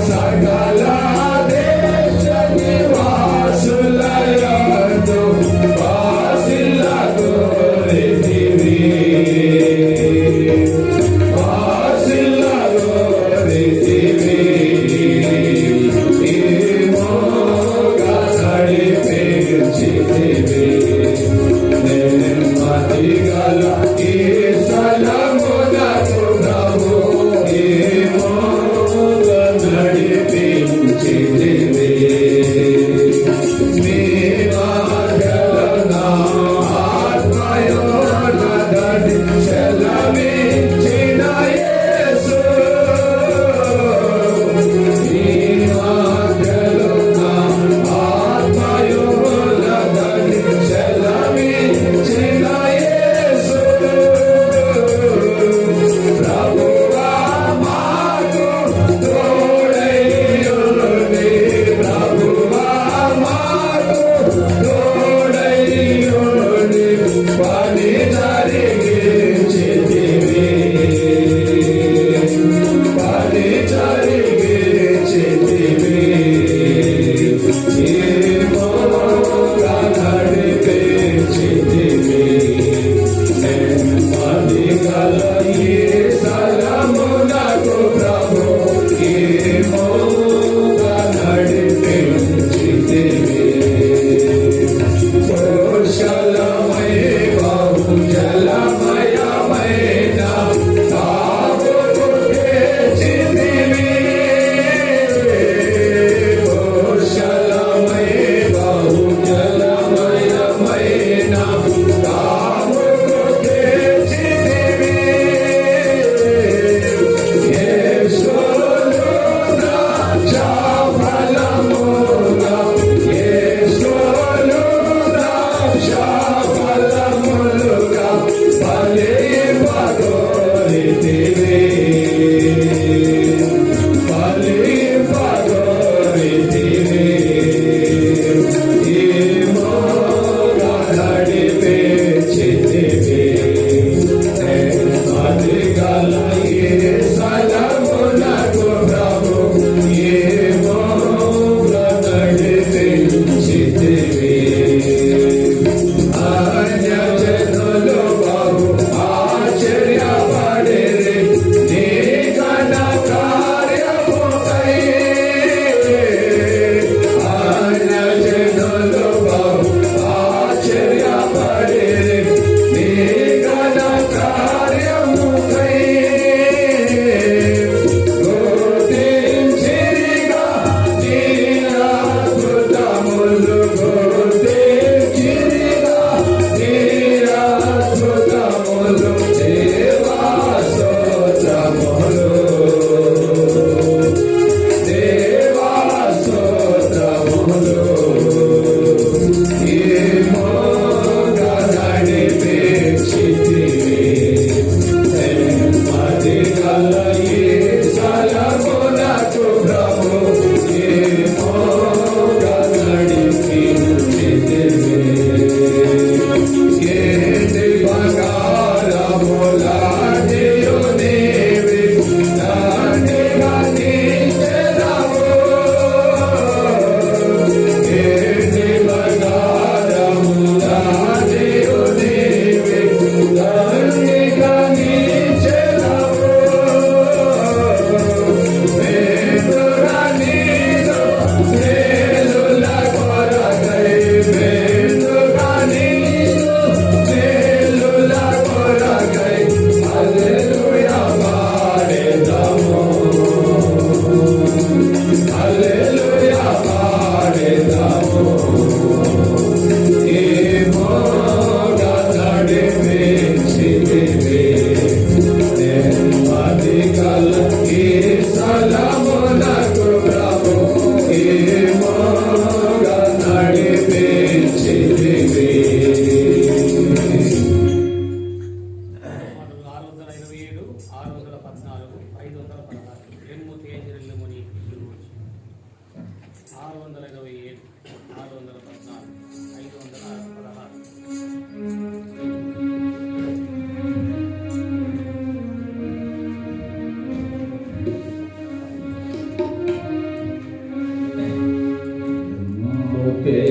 Saga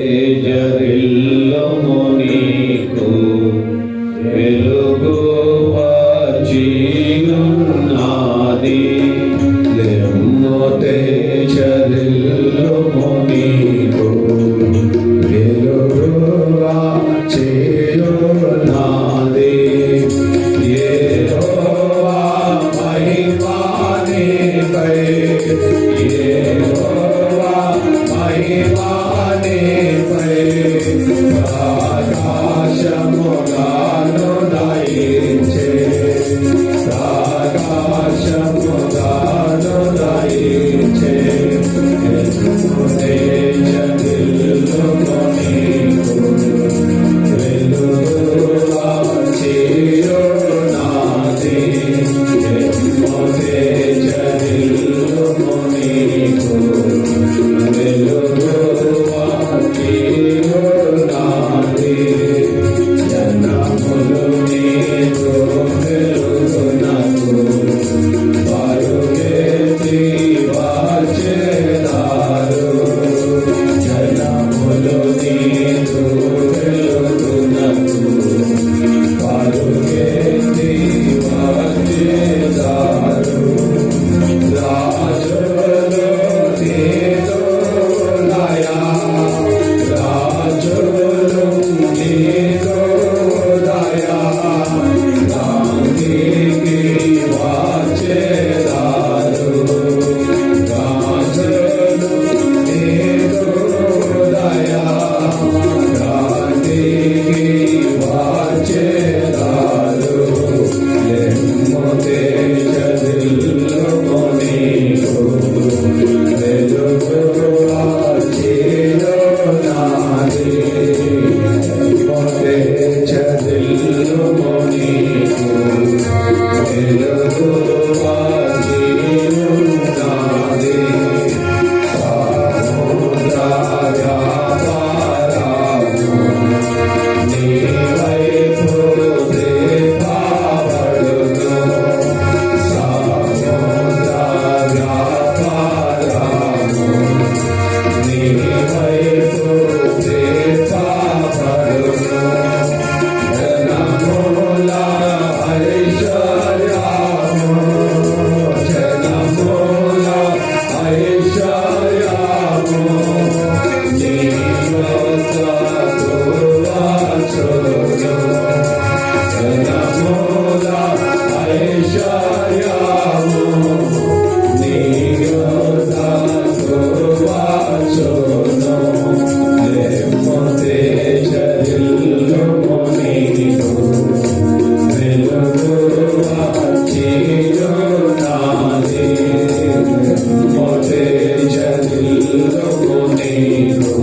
తేజరిల్లుము నీకు వెలుగు వచ్చియున్నది. లెమ్ము తేజరిల్లుము నీకు వెలుగు వచ్చియున్నది. యెహోవా మహిమ నీపై, యెహోవా మహిమ నీపై ఆకాశముగాను దయించే, ఆకాశముగాను దయించే. తేజరిల్లుము నీకు వెలుగు వచ్చియున్నది. లెమ్ము తేజరిల్లుము నీకు వెలుగు వచ్చియున్నది. జనములు నీకు వెలుగునకు పరుగెత్తి వచ్చెదారు. జనములు నీకు వెలుగునకు పరుగెత్తి వచ్చెదారు. రాజులు నీతో దయా, రాజులు నీతో దయా దానికి వచ్చెదారు. రాజులు నీతో దయా దానికి వచ్చెదారు. లెమ్ము తేజరిల్లుము నీకు వెలుగు వచ్చియున్నది. లెమ్ము తేజరిల్లుము నీకు వెలుగు వచ్చియున్నది. సముద్ర వ్యాపారము నీ వైపు త్రిప్పబడును. సముద్ర వ్యాపారము నీ వైపు త్రిప్పబడును. జనముల ఐశ్వర్యము, జనముల ఐశ్వర్యము నీ యొద్దకు వచ్చును. జనముల ఐశ్వర్యము నీ యొద్దకు వచ్చును. లెమ్ము తేజరిల్లుము నీకు వెలుగు వచ్చియున్నది. లెమ్ము తేజరిల్లుము నీకు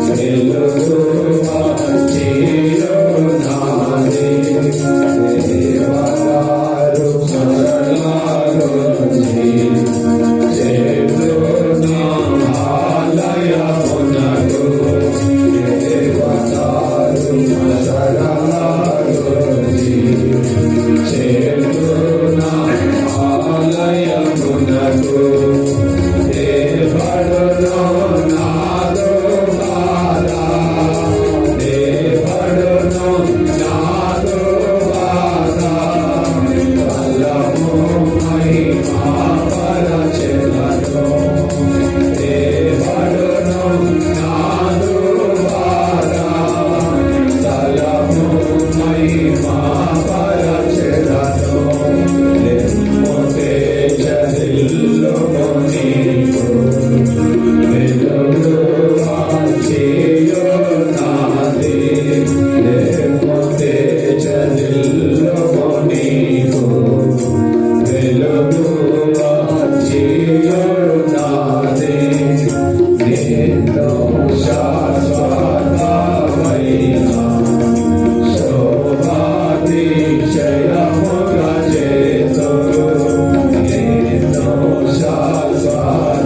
వెలుగు వచ్చియున్నది. దేవదారు సరళారుంచి చేతున్నా ఆలయమునకు, దేవదారు సరళారుంచి చేతున్నా ఆలయమునకు. దేవడును నాదు బాధ, దేవడును నాదు బాధ బలము మహిమ పరచెదను. దేవడును నాదు బాధ బలము మహిమ పరచెదను. లెమ్ము తేజరిల్లుము నీకు వెలుగు వచ్చియున్నది. లెమ్ము తేజరిల్లుము నీకు వెలుగు వచ్చియున్నది. నీతో శాశ్వతమైన శోభాతిశయముగా చేతురు. నీతో శాశ్వతమైన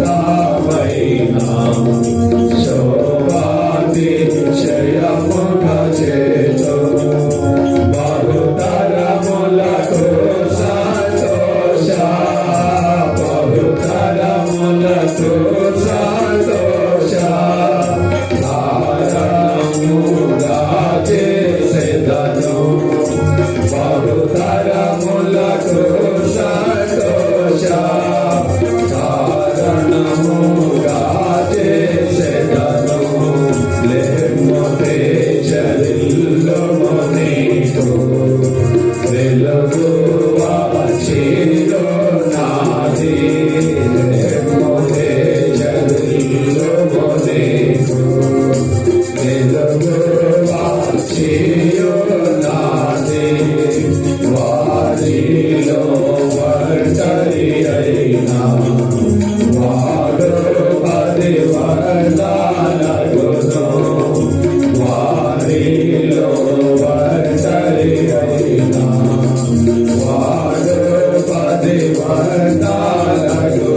శోభాతిశయముగా చేతురు. బహుతరములకు సంతోష, బహుతరములకు సంతోష. వాడు పది వరదాలగును వారిలో ఒంటరి అయినా వాడు పది వరదాలగును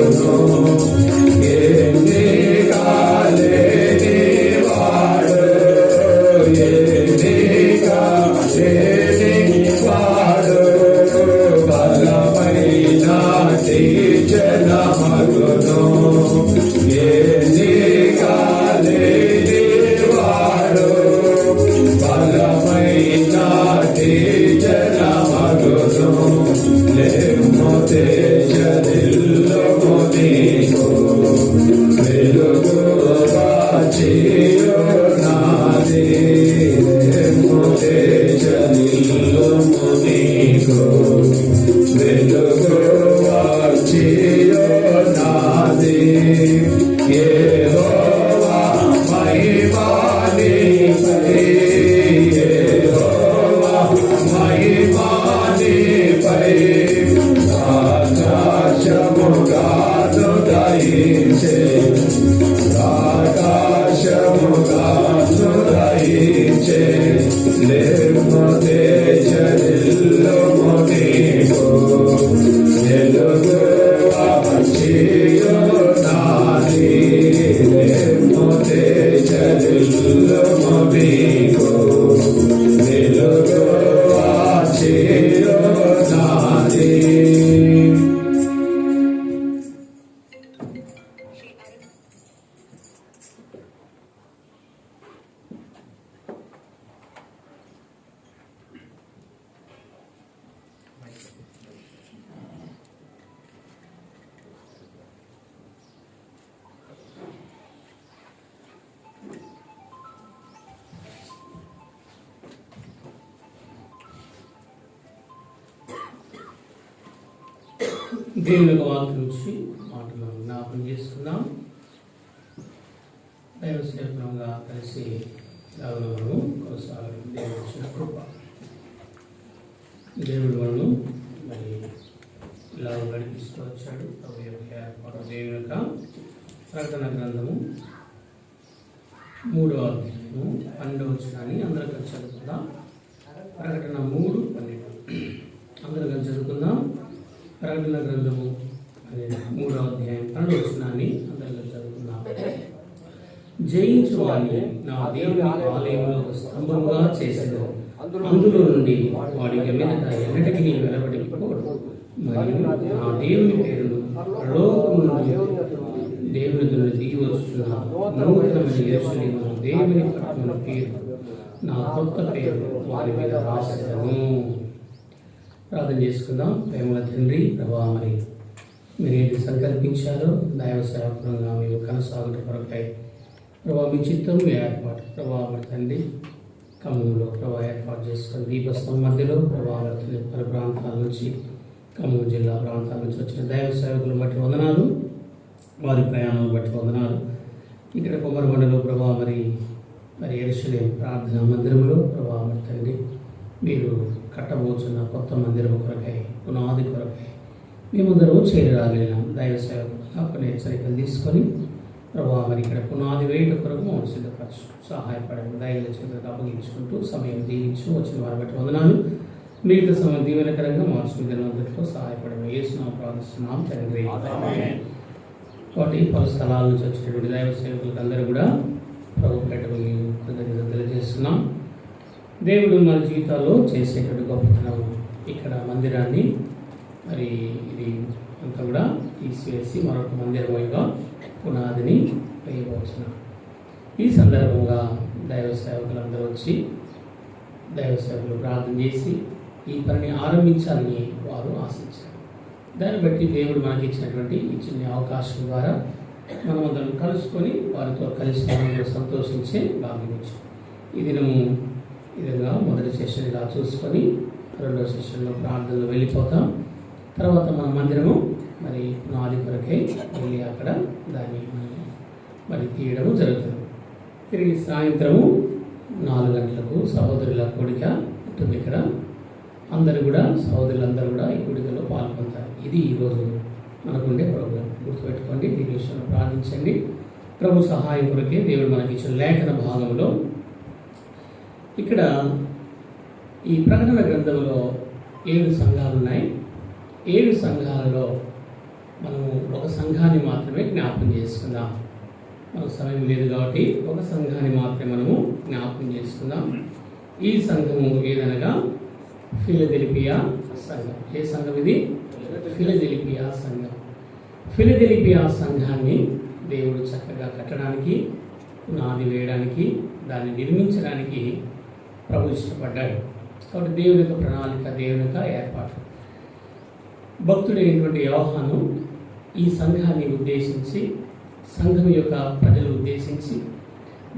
దేవుని వాక్యం నుంచి మాటలు జ్ఞాపకం చేసుకుందాం. దైవ సేవకులంగా కలిసి మనము కొనసాగడం దేవుడు ఇచ్చిన కృప. దేవుడు మనము మరి ఇలా నడిపిస్తూ వచ్చాడు. దేవుని యొక్క ప్రకటన గ్రంథము 3వ అధ్యాయము 12వ వచనాన్ని అందరూ కలిసి చదువుకుందాం. ప్రకటన 3:12 అందరూ కలిసి చదువుకుందాం. ప్రకటన గ్రంథము 3వ అధ్యాయం 12వ వచనాన్ని అందరూ చదువుకుందాం. జయించు వాడిని నా దేవుని ఆలయంలో ఒక స్తంభముగా చేసేది, అందులో నుండి వాడికి మీదట ఎన్నటికీ వెలబడిపోడు. మరియు నా దేవుని పేరును పరలోకము నుండి దేవుని నుండి దిగి వచ్చుచున్న నూతనమైన యెరూషలేము దేవుని పట్టణముల పేరు నా కొత్త పేరు వారి మీద రాసేదను. ప్రార్థన చేసుకుందాం. ప్రేమల తండ్రి ప్రభా, మరి మీరు ఏది సంకల్పించారో దైవ సేవకులంగా మేము కొనసాగుట కొరకై ప్రభా మీ చిత్తం ఏర్పాటు ప్రభా మరి తండ్రి ఖమ్మంలో ప్రభా ఏర్పాటు చేసుకుని దీపస్తం మధ్యలో ప్రభా పలు ప్రాంతాల నుంచి ఖమ్మం జిల్లా ప్రాంతాల నుంచి వచ్చిన దైవ సేవకులను బట్టి వందనాలు, వారి ప్రయాణాలను బట్టి వందనాలు. ఇక్కడ కొమ్మరబండలో ప్రభా మరి యెరూషలేము ప్రార్థనా మందిరంలో ప్రభా మరి తండ్రి మీరు కట్టబోతున్న కొత్త మందిరం కొరకై పునాది కొరకై మేమందరూ చేరరాగలిగిన దైవ సేవకులుగా కొన్ని హెచ్చరికలు తీసుకొని ప్రభా మరి ఇక్కడ పునాది వేయట కొరకు మమ్మల్ని సిద్ధపరచు, సహాయపడండి. దైవ చేతులకు అప్పగించుకుంటూ సమయం దీవించు, వచ్చిన వారి బట్టి వందనాలు. మిగతా సమయం దీవెనకరంగా మార్చుకుని దినంతట్లో సహాయపడము. యేసునామములో ప్రార్థిస్తున్నాం తండ్రి. కాబట్టి పలు స్థలాల నుంచి వచ్చినటువంటి దైవ సేవకులకు అందరూ కూడా ప్రభు పెట్టకు కృతజ్ఞతలు తెలియజేస్తున్నాం. దేవుడు మన జీవితాల్లో చేసేటువంటి గొప్పతనం ఇక్కడ మందిరాన్ని మరి ఇది అంతా కూడా తీసివేసి మరొక మందిరముగా పునాదిని వేయవచ్చున్నాం. ఈ సందర్భంగా దైవ సేవకులందరూ వచ్చి దైవ సేవకులు ప్రార్థన చేసి ఈ పనిని ఆరంభించాలని వారు ఆశించారు. దాన్ని బట్టి దేవుడు మనకి ఇచ్చినటువంటి ఈ చిన్న అవకాశం ద్వారా మనం అందరం కలుసుకొని వారితో కలిసి సంతోషించే భాగ్యం ఇచ్చాం. ఈ దినము విధంగా మొదటి సెషన్ ఇలా చూసుకొని రెండో సెషన్లో ప్రార్థనలో వెళ్ళిపోతాం. తర్వాత మన మందిరము మరి పునాది కొరకై వెళ్ళి అక్కడ దాన్ని మరి తీయడము జరుగుతుంది. తిరిగి సాయంత్రము 4 గంటలకు సహోదరుల కూడిక ఉంటుంది. ఇక్కడ అందరూ కూడా సహోదరులందరూ కూడా ఈ కూడికలో పాల్గొంటారు. ఇది ఈరోజు మనకుండే ప్రోగ్రాం. విషయంలో ప్రార్థించండి. ప్రభు సహాయం కొరకే దేవుడు మనకి ఇచ్చిన లేఖన భాగంలో ఇక్కడ ఈ ప్రకటన గ్రంథంలో 7 సంఘాలు ఉన్నాయి. 7 సంఘాలలో మనము ఒక సంఘాన్ని మాత్రమే జ్ఞాపకం చేసుకుందాం. మనకు సమయం లేదు కాబట్టి ఒక సంఘాన్ని మాత్రమే మనము జ్ఞాపకం చేసుకుందాం. ఈ సంఘము ఏదనగా ఫిలదెల్ఫియా సంఘం. ఏ సంఘం ఇది? ఫిలదెల్ఫియా సంఘం. ఫిలదెల్ఫియా సంఘాన్ని దేవుడు చక్కగా కట్టడానికి, పునాది వేయడానికి, దాన్ని నిర్మించడానికి ప్రభు ఇష్టపడ్డాడు. కాబట్టి దేవుని యొక్క ప్రణాళిక, దేవుని యొక్క ఏర్పాటు. భక్తుడైనటువంటి యోహాను ఈ సంఘాన్ని ఉద్దేశించి, సంఘం యొక్క ప్రజలు ఉద్దేశించి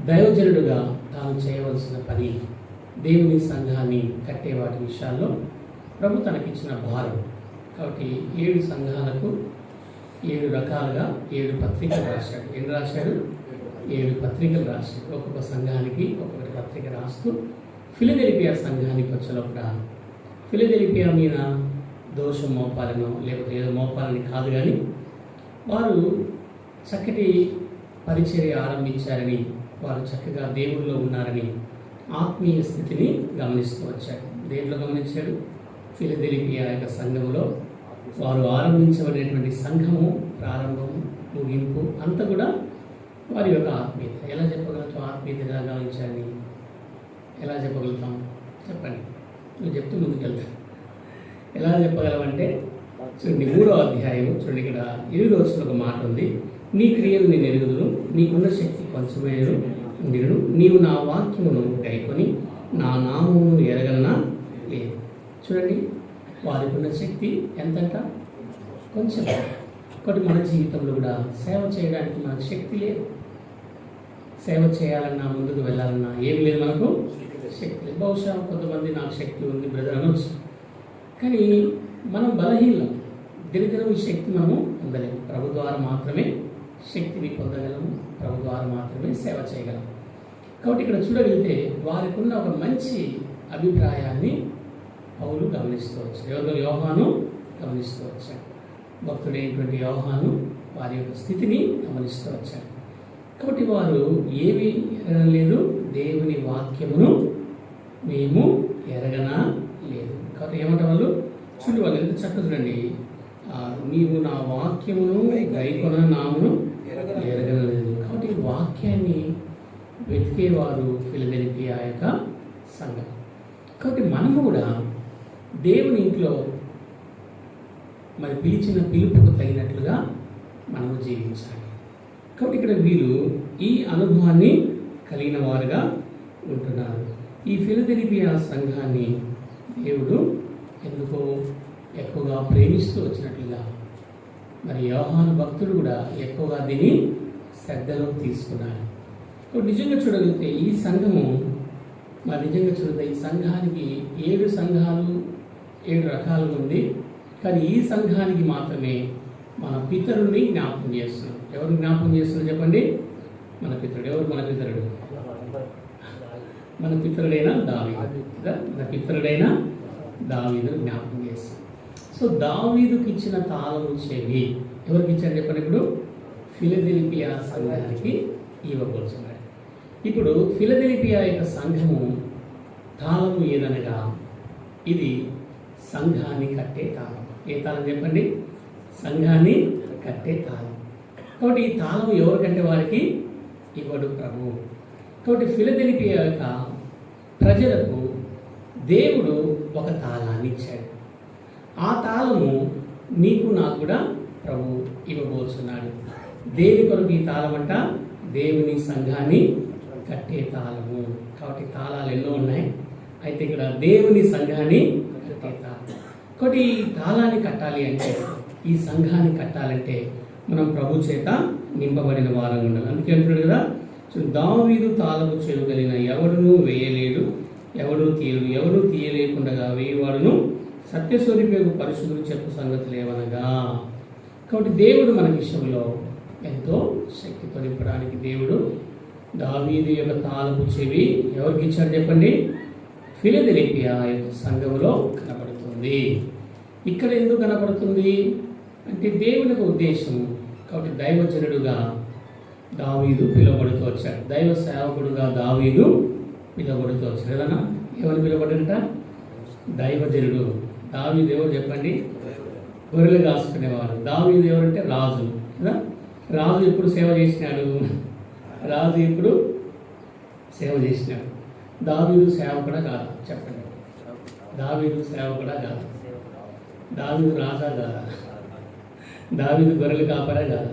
దైవజనుడుగా తాను చేయవలసిన పని, దేవుని సంఘాన్ని కట్టే వాటి విషయాల్లో ప్రభు తనకిచ్చిన భారం. కాబట్టి 7 సంఘాలకు 7 రకాలుగా 7 పత్రికలు రాశాడు. ఏం రాశాడు? 7 పత్రికలు రాశాడు. ఒక్కొక్క సంఘానికి ఒక్కొక్కటి పత్రిక రాస్తూ ఫిలదెల్ఫియా సంఘానికి వచ్చేలోపల ఫిలదెల్ఫియా మీద దోషం మోపాలనో లేకపోతే ఏదో మోపాలని కాదు, కానీ వారు చక్కటి పరిచర్య ఆరంభించారని, వారు చక్కగా దేవుడిలో ఉన్నారని ఆత్మీయ స్థితిని గమనిస్తూ వచ్చాడు. దేంట్లో గమనించాడు? ఫిలదెల్ఫియా యొక్క సంఘంలో వారు ఆరంభించబడినటువంటి సంఘము ప్రారంభము, ముగింపు అంతా కూడా వారి యొక్క ఆత్మీయత. ఎలా చెప్పగలుగుతాం? ఆత్మీయత ఎలా గమనించాలని ఎలా చెప్పగలుగుతాం? చెప్పండి. నువ్వు చెప్తూ ముందుకెళ్తాను. ఎలా చెప్పగలవంటే చూడండి, 3వ అధ్యాయం చూడండి, ఇక్కడ 7 రోజులు ఒక మాట ఉంది. నీ క్రియలు నేను ఎరుగుదును, నీకున్న శక్తి కొంచెమైన ఉండిను, నీవు నా వాక్యమును గైకొని నా నామమును ఎరగలనా లేదు. చూడండి, వారికి ఉన్న శక్తి ఎంతంట? కొంచెం. ఒకటి మన జీవితంలో కూడా సేవ చేయడానికి మనకు శక్తి లేదు. సేవ చేయాలన్నా, ముందుకు వెళ్ళాలన్నా ఏమి లేదు, మనకు శక్తి లేదు. బహుశా కొంతమంది నాకు శక్తి ఉంది బ్రదర్ అనొచ్చు, కానీ మనం బలహీనం. దినదినం ఈ శక్తి మనము పొందలేము. ప్రభు ద్వారా మాత్రమే శక్తిని పొందగలము, ప్రభు ద్వారా మాత్రమే సేవ చేయగలం. కాబట్టి ఇక్కడ చూడగలిగితే వారికి ఉన్న ఒక మంచి అభిప్రాయాన్ని పౌలు గమనిస్తూ వచ్చాడు. ఎవరో యోహాను గమనిస్తూ వచ్చాడు. భక్తుడైనటువంటి యోహాను వారి యొక్క స్థితిని గమనిస్తూ వచ్చాడు. కాబట్టి వారు ఏమి ఎరగలేదు? దేవుని వాక్యమును మేము ఎరగనా లేదు. కాబట్టి ఏమంటారు వాళ్ళు? చూడండి, వాళ్ళు ఎంత చక్కగా చూడండి, నీవు నా వాక్యమును గైకొన నామును ఎరగలేదు. కాబట్టి వాక్యాన్ని వెతికేవారు ఫిలదెల్ఫియా యొక్క సంఘం. కాబట్టి మనము కూడా దేవుని ఇంట్లో మరి పిలిచిన పిలుపుకు తగినట్లుగా మనము జీవించాలి. కాబట్టి ఇక్కడ వీరు ఈ అనుభవాన్ని కలిగిన వారుగా ఉంటున్నారు. ఈ ఫిలదెల్ఫియా సంఘాన్ని దేవుడు ఎందుకో ఎక్కువగా ప్రేమిస్తూ వచ్చినట్లుగా మరి యోహాను భక్తుడు కూడా ఎక్కువగా దీన్ని శ్రద్ధలో తీసుకున్నాడు. నిజంగా చూడగలిగితే ఈ సంఘము మరి నిజంగా చూడగలిగితే ఈ సంఘానికి 7 సంఘాలు 7 రకాలుగా ఉంది. కానీ ఈ సంఘానికి మాత్రమే మన పితరుని జ్ఞాపకం చేస్తున్నాం. ఎవరు జ్ఞాపకం చేస్తున్నారు చెప్పండి? మన పితరుడు. ఎవరు మన పితరుడు? మన పితరుడైన దావీదు. మన పితరుడైన దావీదును జ్ఞాపకం చేస్తాం. సో దావీదుకి ఇచ్చిన తాళము చెవి ఎవరికి ఇచ్చారు చెప్పండి? ఇప్పుడు ఫిలదెల్ఫియా సంఘానికి ఇవ్వబోతున్నాడు. ఇప్పుడు ఫిలదెల్ఫియా యొక్క సంఘము తాళము ఏదనగా ఇది సంఘాన్ని కట్టే తాళం. ఏ తాళం చెప్పండి? సంఘాన్ని కట్టే తాళం. కాబట్టి ఈ తాళం ఎవరికంటే వారికి ఇవ్వడు ప్రభు. కాబట్టి ఫిలదెల్ఫియా యొక్క ప్రజలకు దేవుడు ఒక తాళాన్ని ఇచ్చాడు. ఆ తాళము నీకు నాకు కూడా ప్రభు ఇవ్వబోతున్నాడు. దేని కొరకు ఈ తాళం అంట? దేవుని సంఘాన్ని కట్టే తాళము. కాబట్టి తాళాలు ఎన్నో ఉన్నాయి, అయితే ఇక్కడ దేవుని సంఘాన్ని కట్టే తాళం. కాబట్టి ఈ తాళాన్ని కట్టాలి అంటే, ఈ సంఘాన్ని కట్టాలంటే మనం ప్రభు చేత నింపబడిన వారం ఉండాలి. అందుకే అంటున్నాడు కదా, దావీదు తాళము చెరుగలిగిన ఎవడును వేయలేడు, ఎవడు తీయడు, ఎవడు తీయలేకుండా వేయవాడును సత్యస్వరూపేగు పరిశుద్ధులు చెప్పు సంగతులు ఏమనగా. కాబట్టి దేవుడు మన విషయంలో ఎంతో శక్తితో నింపడానికి దేవుడు దావీదు యొక్క తాళపు చెవి ఎవరికి ఇచ్చాడు చెప్పండి? ఫిలదెల్ఫియా యొక్క సంఘములో కనబడుతుంది. ఇక్కడ ఎందుకు కనబడుతుంది అంటే దేవుని యొక్క ఉద్దేశం కాబట్టి దైవజనుడుగా దావీదు పిలువబడుతూ వచ్చాడు. దైవ సేవకుడుగా దావీదు పిలువబడుతూ వచ్చాడు. ఏదన్నా ఎవరు పిలువబడినట? దైవజనుడు. దావీదు ఎవరు చెప్పండి? గొర్రెలు కాసుకునేవారు. దావీదు ఎవరంటే రాజు కదా. రాజు ఎప్పుడు సేవ చేసినాడు? రాజు ఎప్పుడు సేవ చేసినాడు? దావీదు సేవకుడా కాదా? చెప్పండి. దావీదు సేవకుడా కాదా? దావీదు రాజా కాదా? దావీదు గొర్రెలు కాపరా కాదా?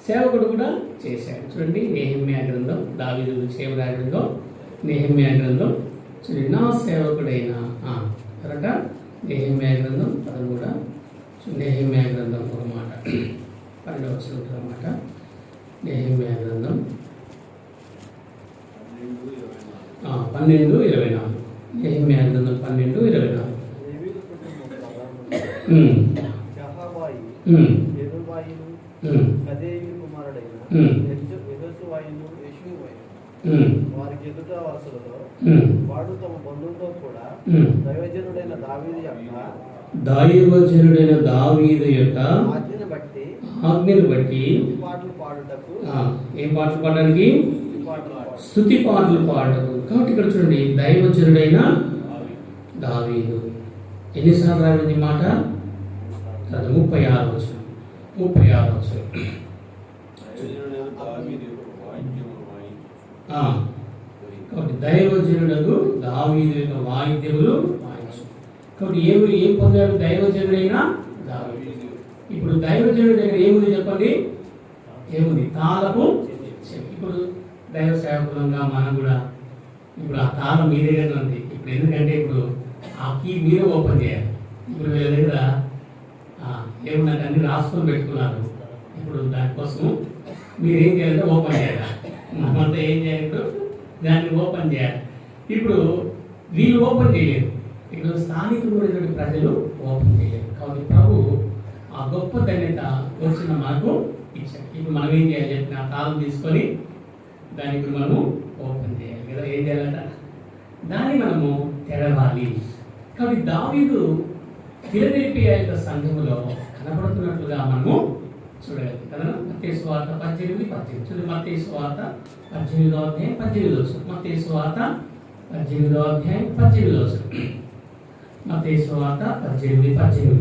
సేవకుడు కూడా చేశాడు. చూడండి, నెహెమ్యా గ్రంథం, దావీదు సేవకుడు గ్రంథం, నెహెమ్యా గ్రంథం చూడండి. నా సేవకుడైన కరెక్ట నెహెమ్యా గ్రంథం 13, నెహెమ్యా గ్రంథం ఒక మాట 12 వచనం అన్నమాట. నెహెమ్యా గ్రంథం 12:24. నెహెమ్యా గ్రంథం 12:24. వారికి ఎదుట వరుసలలో వాడు తమ బంధువులతో కూడా దైవజనుడైన దావీదు యొక్క ఆజ్ఞను బట్టి పాటలు పాడుటకు, ఏం పాటలు పాడడానికి? స్తుతి పాటలు పాడటకు. కాబట్టి ఇక్కడ చూడండి, దైవజనుడైన దావీదు. ఎన్నిసార్లు రాబడింది మాట? 36 వచనం. కాబట్టి దైవజనుడు దావీదు యొక్క వాయిద్యములు వాయించు. కాబట్టి ఏం పొందాడు దైవజనుడైన దావీదు? ఇప్పుడు దైవజనుడి దగ్గర ఏముంది చెప్పండి? ఏముంది? తాళపు చెవి. ఇప్పుడు దైవ సేవకులంగా మనం కూడా ఇప్పుడు ఆ తాళం మీ దగ్గర ఉంది. ఇప్పుడు ఎందుకంటే ఇప్పుడు ఆ కీ మీరే ఓపెన్ చేయాలి. ఇప్పుడు వీళ్ళ దగ్గర ఏమున్నట్టు అన్ని రాసుకొని పెట్టుకున్నారు. ఇప్పుడు దానికోసం మీరు ఏం చేయాలంటే ఓపెన్ చేయాలి. మనమంతా ఏం చేయాలి? ఇప్పుడు దాన్ని ఓపెన్ చేయాలి. ఇప్పుడు వీళ్ళు ఓపెన్ చేయలేరు. ఇప్పుడు స్థానికులైనటువంటి ప్రజలు ఓపెన్ చేయలేరు. కాబట్టి ప్రభు ఆ గొప్ప ధన్యత వచ్చిన మనకు ఇచ్చాడు. ఇప్పుడు మనం ఏం చేయాలి చెప్పిన ఆ తాళం తీసుకొని దాన్ని ఇప్పుడు మనము ఓపెన్ చేయాలి కదా. ఏం చేయాలంట? దాన్ని మనము తెరవాలి. కాబట్టి దావీదు ఫిలదెల్ఫియా యొక్క సంఘములో కనబడుతున్నట్లుగా మనము చూడగలం కదా. మత్తయి సువార్త 18:18. చూడండి, మత్తయి సువార్త 18వ అధ్యాయం 18వ వచనం. మత్తయి సువార్త 18వ అధ్యాయం 18వ వచనం. మత్తయి సువార్త 18:18.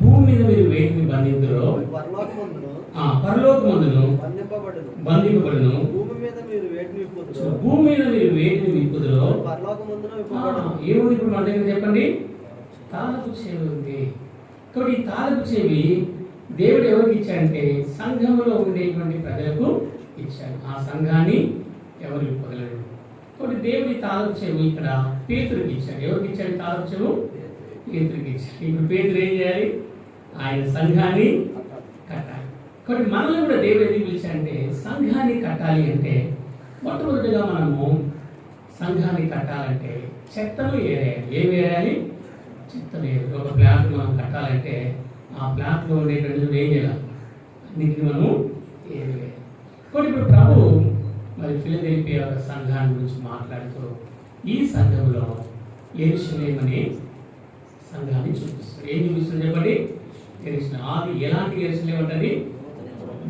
భూమి మీద మీరు వేటిని బంధింతురో పరలోకమందును బంధింపబడును. భూమి మీద మీరు వేటిని విప్పుదురో పరలోకమందును విప్పబడును. ఏముంది ఇప్పుడు మన దగ్గర చెప్పండి? తాళపు చెవి ఉంది. కాబట్టి ఈ తాళపు చెవి దేవుడు ఎవరికి ఇచ్చాడంటే సంఘంలో ఉండేటువంటి ప్రజలకు ఇచ్చాడు. ఆ సంఘాన్ని ఎవరు విప్పగలరు? కాబట్టి దేవుడి తాళపు చెవి ఇక్కడ పేతురుకి ఇచ్చాడు. ఎవరికి ఇచ్చాడు తాళపు చెవు? పేతురుకి ఇచ్చాడు. ఇప్పుడు పేతురు ఏం చేయాలి? ఆయన సంఘాన్ని కట్టాలి. కాబట్టి మనల్ని కూడా దేవుడు ఎందుకు పిలిచాడంటే సంఘాన్ని కట్టాలి అంటే మొట్టమొదటిగా మనము సంఘాన్ని కట్టాలంటే చెత్తలు ఏరేయాలి. ఏమి ఏరేయాలి? చెత్తలు ఏరాలి. ఒక ప్లాట్ మనం కట్టాలంటే ఆ ప్లాట్లో ఉండేటువంటి ఏం చేయాలి? అన్నింటిని మనము ఏరేయాలి. కాబట్టి ఇప్పుడు ప్రభు మరి ఫిలదెల్ఫియా సంఘాన్ని గురించి మాట్లాడుతూ ఈ సంఘంలో యెరూషలేము అనే సంఘాన్ని చూపిస్తారు. ఏం చూపిస్తుంది చెప్పండి? యెరూషలేము. అది ఎలాంటి యెరూషలేము అంటది?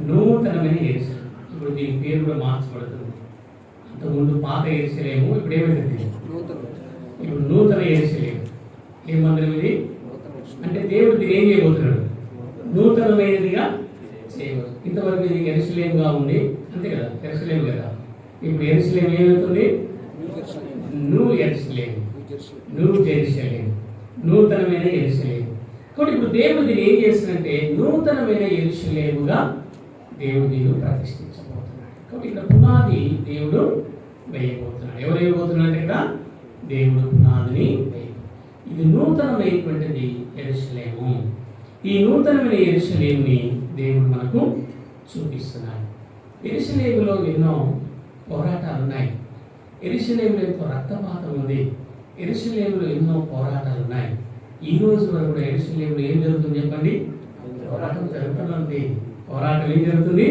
నూతనమైన యెరూషలేము. ఇప్పుడు దీని పేరు కూడా మార్చబడుతుంది. అంతకుముందు పాత యెరూషలేము, ఇప్పుడు ఏమైంది? ఇప్పుడు నూతన యెరూషలేము. ఏం మందిరం ఇది? అంటే దేవుడు దీన్ని ఏం చేయబోతున్నాడు? నూతనమైనదిగా చేయబోతుంది. ఇంతవరకు ఇది యెరూషలేముగా ఉంది, అంతే కదా, యెరూషలేము కదా. ఇప్పుడు యెరూషలేము ఏమవుతుంది? న్యూ యెరూషలేము, నూతనమైన యెరూషలేము. కాబట్టి ఇప్పుడు దేవుడు దీన్ని ఏం చేస్తున్నాడంటే నూతనమైన యెరూషలేముగా దేవుడు దీన్ని ప్రతిష్ఠించబోతున్నాడు. కాబట్టి ఇక్కడ పునాది దేవుడు వేయబోతున్నాడు. ఎవరు వేయబోతున్నాడు? ఇక్కడ దేవుడు పునాదిని వేయబోతున్నాడు. ఇది నూతనమైనటువంటిది యెరూషలేము. ఈ నూతనమైన యెరూషలేముని దేవుడు మనకు చూపిస్తున్నాడు. యెరూషలేములో ఎన్నో పోరాటాలు ఉన్నాయి. యెరూషలేములో ఎంతో రక్తపాతం ఉంది. యెరూషలేములో ఎన్నో పోరాటాలు ఉన్నాయి. ఈ రోజు వరకు కూడా యెరూషలేములో ఏం జరుగుతుంది చెప్పండి? పోరాటం జరుగుతుంది. పోరాటం ఏం జరుగుతుంది?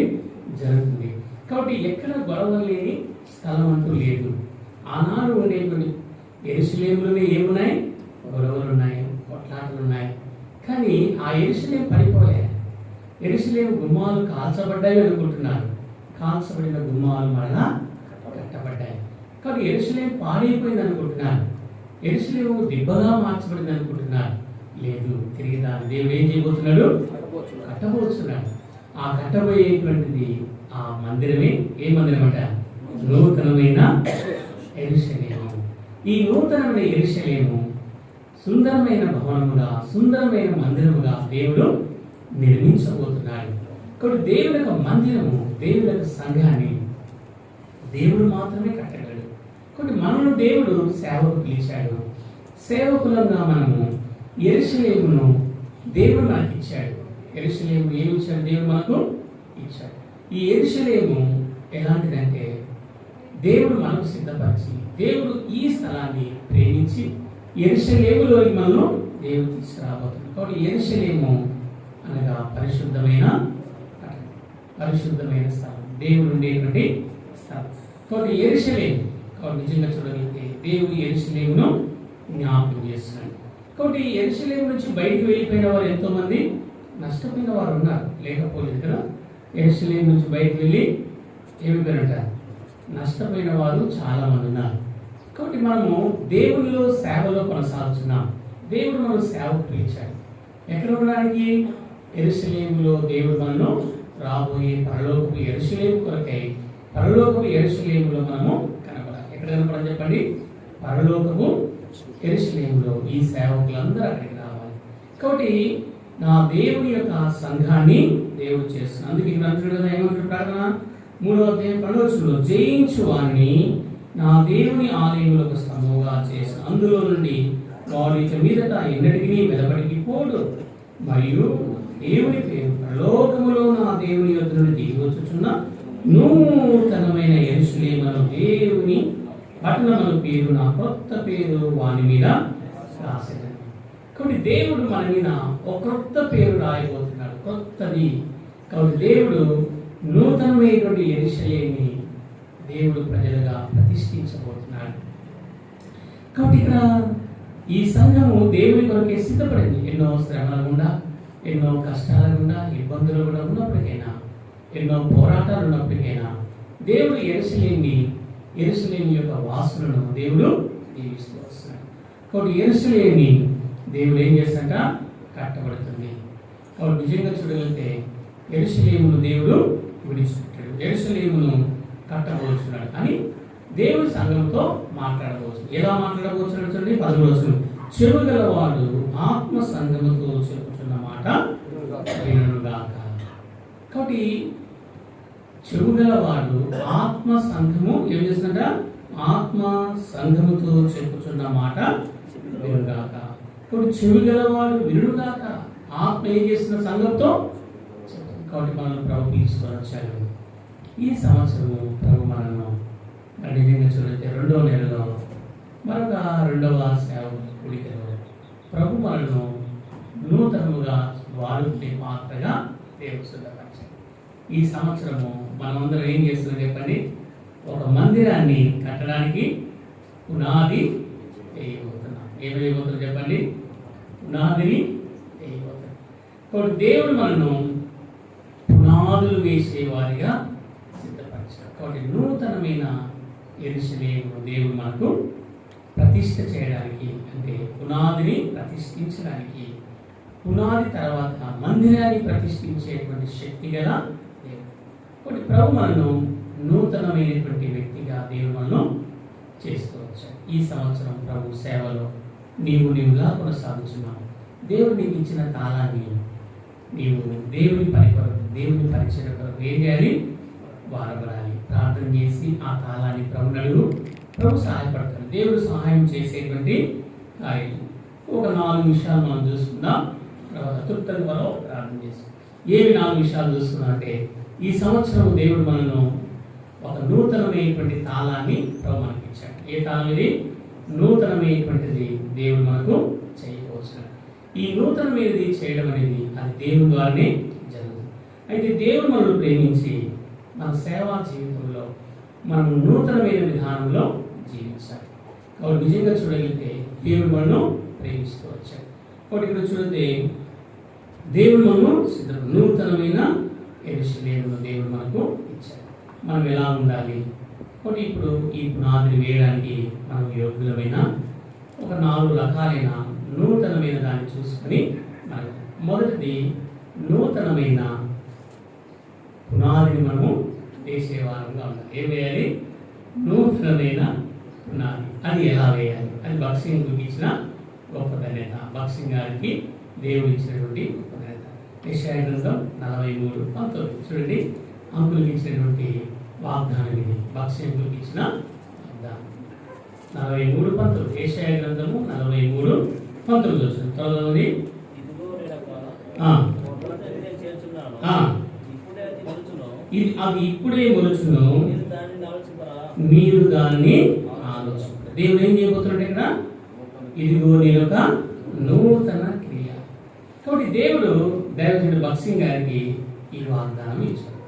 కాబట్టి ఎక్కడ గొడవ లేని స్థలం అంటూ లేదు. ఆనాడు ఉండేటువంటి యెరూషలేములోనే ఏమున్నాయి? గొడవలు ఉన్నాయి, కొట్లాటలు ఉన్నాయి. కానీ ఆ యెరూషలేము పడిపోలే. యెరూషలేము గుమ్మాలు కాల్చబడ్డాయి అనుకుంటున్నారు. కాల్చబడిన గుమ్మాలు మరలా కట్టబడ్డాయి. కాబట్టి యెరూషలేము పాడైపోయింది అనుకుంటున్నారు. యెరూషలేము దిబ్బగా మార్చబడింది అనుకుంటున్నారు. లేదు, తిరిగి దాన్ని దేవుడు ఏం చేయబోతున్నాడు? కట్టబోతున్నాడు. ఆ కట్టబోయేటువంటిది ఆ మందిరమే. ఏ మందిరం అంట? నూతనమైన యెరూషలేము. ఈ నూతనమైన యెరూషలేము సుందరమైన భవనముగా, సుందరమైన మందిరముగా దేవుడు నిర్మించబోతున్నాడు. కాబట్టి దేవుని యొక్క మందిరము, దేవుని యొక్క సంఘాన్ని దేవుడు మాత్రమే కట్టగలడు. కాబట్టి మనల్ని దేవుడు సేవకు పిలిచాడు. సేవకులంగా మనము యెరూషలేమును దేవుడు మనకి ఇచ్చాడు. యెరూషలేము ఏమి ఇచ్చాడు? దేవుడు మనకు ఇచ్చాడు. ఈ యెరూషలేము ఎలాంటిదంటే దేవుడు మనకు సిద్ధపరిచి, దేవుడు ఈ స్థలాన్ని ప్రేమించి యెరూషలేములోకి మనల్ని దేవుడు తీసుకురాబోతున్నాడు. కాబట్టి యెరూషలేము అనగా పరిశుద్ధమైన స్థలం, దేవుడు ఉండేటువంటి స్థలం. కాబట్టి యెరూషలేము, కాబట్టి నిజంగా చూడగలిగితే దేవుడు యెరూషలేమును జ్ఞాపకం చేస్తున్నాడు. కాబట్టి యెరూషలేము నుంచి బయటకు వెళ్ళిపోయిన వారు ఎంతో మంది నష్టపోయిన వారు ఉన్నారు, లేకపోలేదు కదా. యెరూషలేము నుంచి బయటకు వెళ్ళి ఏమిపోయారంట? నష్టపోయిన వారు చాలా మంది ఉన్నారు. కాబట్టి మనము దేవునిలో సేవలో కొనసాగుతున్నాం. దేవుడు మనం సేవకు పిలిచాడు. ఎక్కడ ఉండడానికి? యెరూషలేములో దేవుడు మనను రాబోయే పరలోకపు యెరూషలేము కొరకై పరలోకపు యెరూషలేములో మనము కనపడాలి. ఎక్కడ కనపడాలి చెప్పండి? పరలోకపు యెరూషలేములో ఈ సేవకులందరూ అక్కడికి రావాలి. కాబట్టి నా దేవుని యొక్క సంఘాన్ని దేవుడు చేస్తున్నాడు. అందుకే ఇక్కడ అంటాడు కదా, ఏమంటాడు ప్రార్థన 3వ అధ్యాయం 12వ వచనంలో, జయించు వారిని నా దేవుని ఆలయములకు స్తమముగా చేసిన అందులో నుండి వాడు ఇక మీదట ఎన్నటికీ వెలబడికి పోడు. మరియు దేవుని పేరు పరలోకములో నా దేవుని యొద్ద నుండి దిగి వచ్చుచున్న నూతనమైన యెరూషలేమును దేవుని పట్టణముల పేరు, నా కొత్త పేరు వాని మీద రాసేదని. కాబట్టి దేవుడు మన మీద ఒక కొత్త పేరు రాయబోతున్నాడు, కొత్తది. కాబట్టి దేవుడు నూతనమైనటువంటి యెరూషలేముని దేవుడు ప్రజలుగా ప్రతిష్ఠించబోతున్నాడు. కాబట్టి ఇక్కడ ఈ సంఘము దేవుని కొరకే సిద్ధపడింది. ఎన్నో శ్రమల గుండా, ఎన్నో కష్టాల గుండా, ఇబ్బందులు కూడా ఉన్నప్పటికైనా, ఎన్నో పోరాటాలు ఉన్నప్పటికైనా దేవుడు యెరూషలేము యొక్క వాసులను దేవుడు దీవిస్తూ వస్తున్నాడు. కాబట్టి యెరూషలేముని దేవుడు ఏం చేస్తాడ? కట్టబడుతుంది. కాబట్టి నిజంగా చూడగలిగితే యెరూషలేమును దేవుడు విడిచిపెట్టాడు, యెరూషలేమును కట్టబోతున్నాడు అని దేవుడి సంఘంతో మాట్లాడవచ్చు. ఎలా మాట్లాడబోతున్నాడు చూడండి 10వ వచనం, చెవుగలవాడు ఆత్మ సంఘముతో చెప్పుచున్న మాట వినుగాక. కాబట్టి చెవుగలవాడు ఆత్మ సంఘము ఏం చేస్తుందంట? ఆత్మ సంఘముతో చెప్పుచున్న మాట వినుగాక. కాబట్టి చెవుగలవాడు వినుగాక. ఆత్మ ఏం చేస్తున్న సంఘంతో. కాబట్టి మనల్ని ప్రభు తీసుకొని వచ్చారు. ఈ సంవత్సరము ప్రభు మనల్ని నిజంగా చూడండి 2వ నెలలో మరొక 2వ సేవ కూడికలో ప్రభు మనల్ని నూతనముగా వాడుకునే పాత్రగా దేవుడు సిద్ధపరిచారు. ఈ సంవత్సరము మనమందరం ఏం చేస్తున్నాం చెప్పండి? ఒక మందిరాన్ని కట్టడానికి పునాది వేయబోతున్నాం. ఏం వేయబోతున్నాం చెప్పండి? పునాదిని వేయబోతున్నాం. కాబట్టి దేవుడు మనను పునాదులు వేసేవారిగా సిద్ధపరిచారు. కాబట్టి నూతనమైన యెరూషలేము దేవుడు మనకు ప్రతిష్ఠ చేయడానికి, అంటే పునాదిని ప్రతిష్ఠించడానికి, పునాది తర్వాత మందిరాన్ని ప్రతిష్ఠించేటువంటి శక్తి గల దేవుడు. కాబట్టి ప్రభు మనను నూతనమైనటువంటి వ్యక్తిగా దేవుడు మనను చేస్తూ వచ్చాడు. ఈ సంవత్సరం ప్రభు సేవలో నీవులా కొనసాగుతున్నావు. దేవుడు నీకు ఇచ్చిన తాళాన్ని నీవు దేవుని పని కొరకు, దేవుని పరిచయం కొరకు ఏం చేయాలి? వాడబడాలి. ప్రార్థన చేసి ఆ తాళాన్ని ప్రభు నడుగు. ప్రభు సహాయపడతాడు. దేవుడు సహాయం చేసేటువంటి కార్యం. ఒక 4 విషయాలు మనం చూసుకుందాం. తర్వాత తృప్తి వరకు ప్రార్థన చేస్తాం. ఏవి 4 విషయాలు చూసుకున్నాం అంటే, ఈ సంవత్సరం దేవుడు మనను ఒక నూతనమైనటువంటి తాళాన్ని ప్రభు మనకి ఇచ్చాడు. ఏ తాళం ఇది? నూతనమైనటువంటిది దేవుడు మనకు చేయవచ్చున్నాడు. ఈ నూతనమైనది చేయడం అనేది అది దేవుని ద్వారానే జరుగుతుంది. అయితే దేవుడు మనల్ని ప్రేమించి మన సేవా జీవితంలో మనం నూతనమైన విధానంలో జీవించాలి. కాబట్టి నిజంగా చూడగలిగితే దేవుడు మనను ప్రేమిస్తూ వచ్చాడు. కాబట్టి ఇక్కడ చూడండి దేవుడు మనము నూతనమైన యెరూషలేమును దేవుడు మనకు ఇచ్చాడు. మనం ఎలా ఉండాలి కాబట్టి ఇప్పుడు ఈ పునాదిని వేయడానికి మనం యోగ్యులమైన ఒక 4 రకాలైన నూతనమైన దాన్ని చూసుకొని మనం మొదటిది నూతనమైన పునాదిని మనము వేసేవారంగా ఉండాలి. ఏం వేయాలి? నూతనమైన పునాది. అది ఎలా వేయాలి? అది భక్సింగ్ చూపించిన గొప్ప ధన్యత. భక్సింగ్ గారికి దేవుడు ఇచ్చినటువంటి గొప్ప ధన్యత. యెషయా గ్రంథం 43:19 చూడండి, అంకులకు ఇచ్చినటువంటి వాగ్దానం ఇది. భక్సింగ్ ఇచ్చిన వాగ్దానం 43:19. యెషయా గ్రంథము 43:19 వచ్చింది. చదవండి. అది ఇప్పుడే మొలుచును, మీరు దాన్ని ఆలోచించారు. దేవుడు ఏం చేయబోతున్నాడు ఇక్కడ? ఇదిగో నేను ఒక నూతన క్రియ. కాబట్టి దేవుడు దైవజనుడు భక్సింగ్ గారికి ఈ వాగ్దానం ఇచ్చాడు.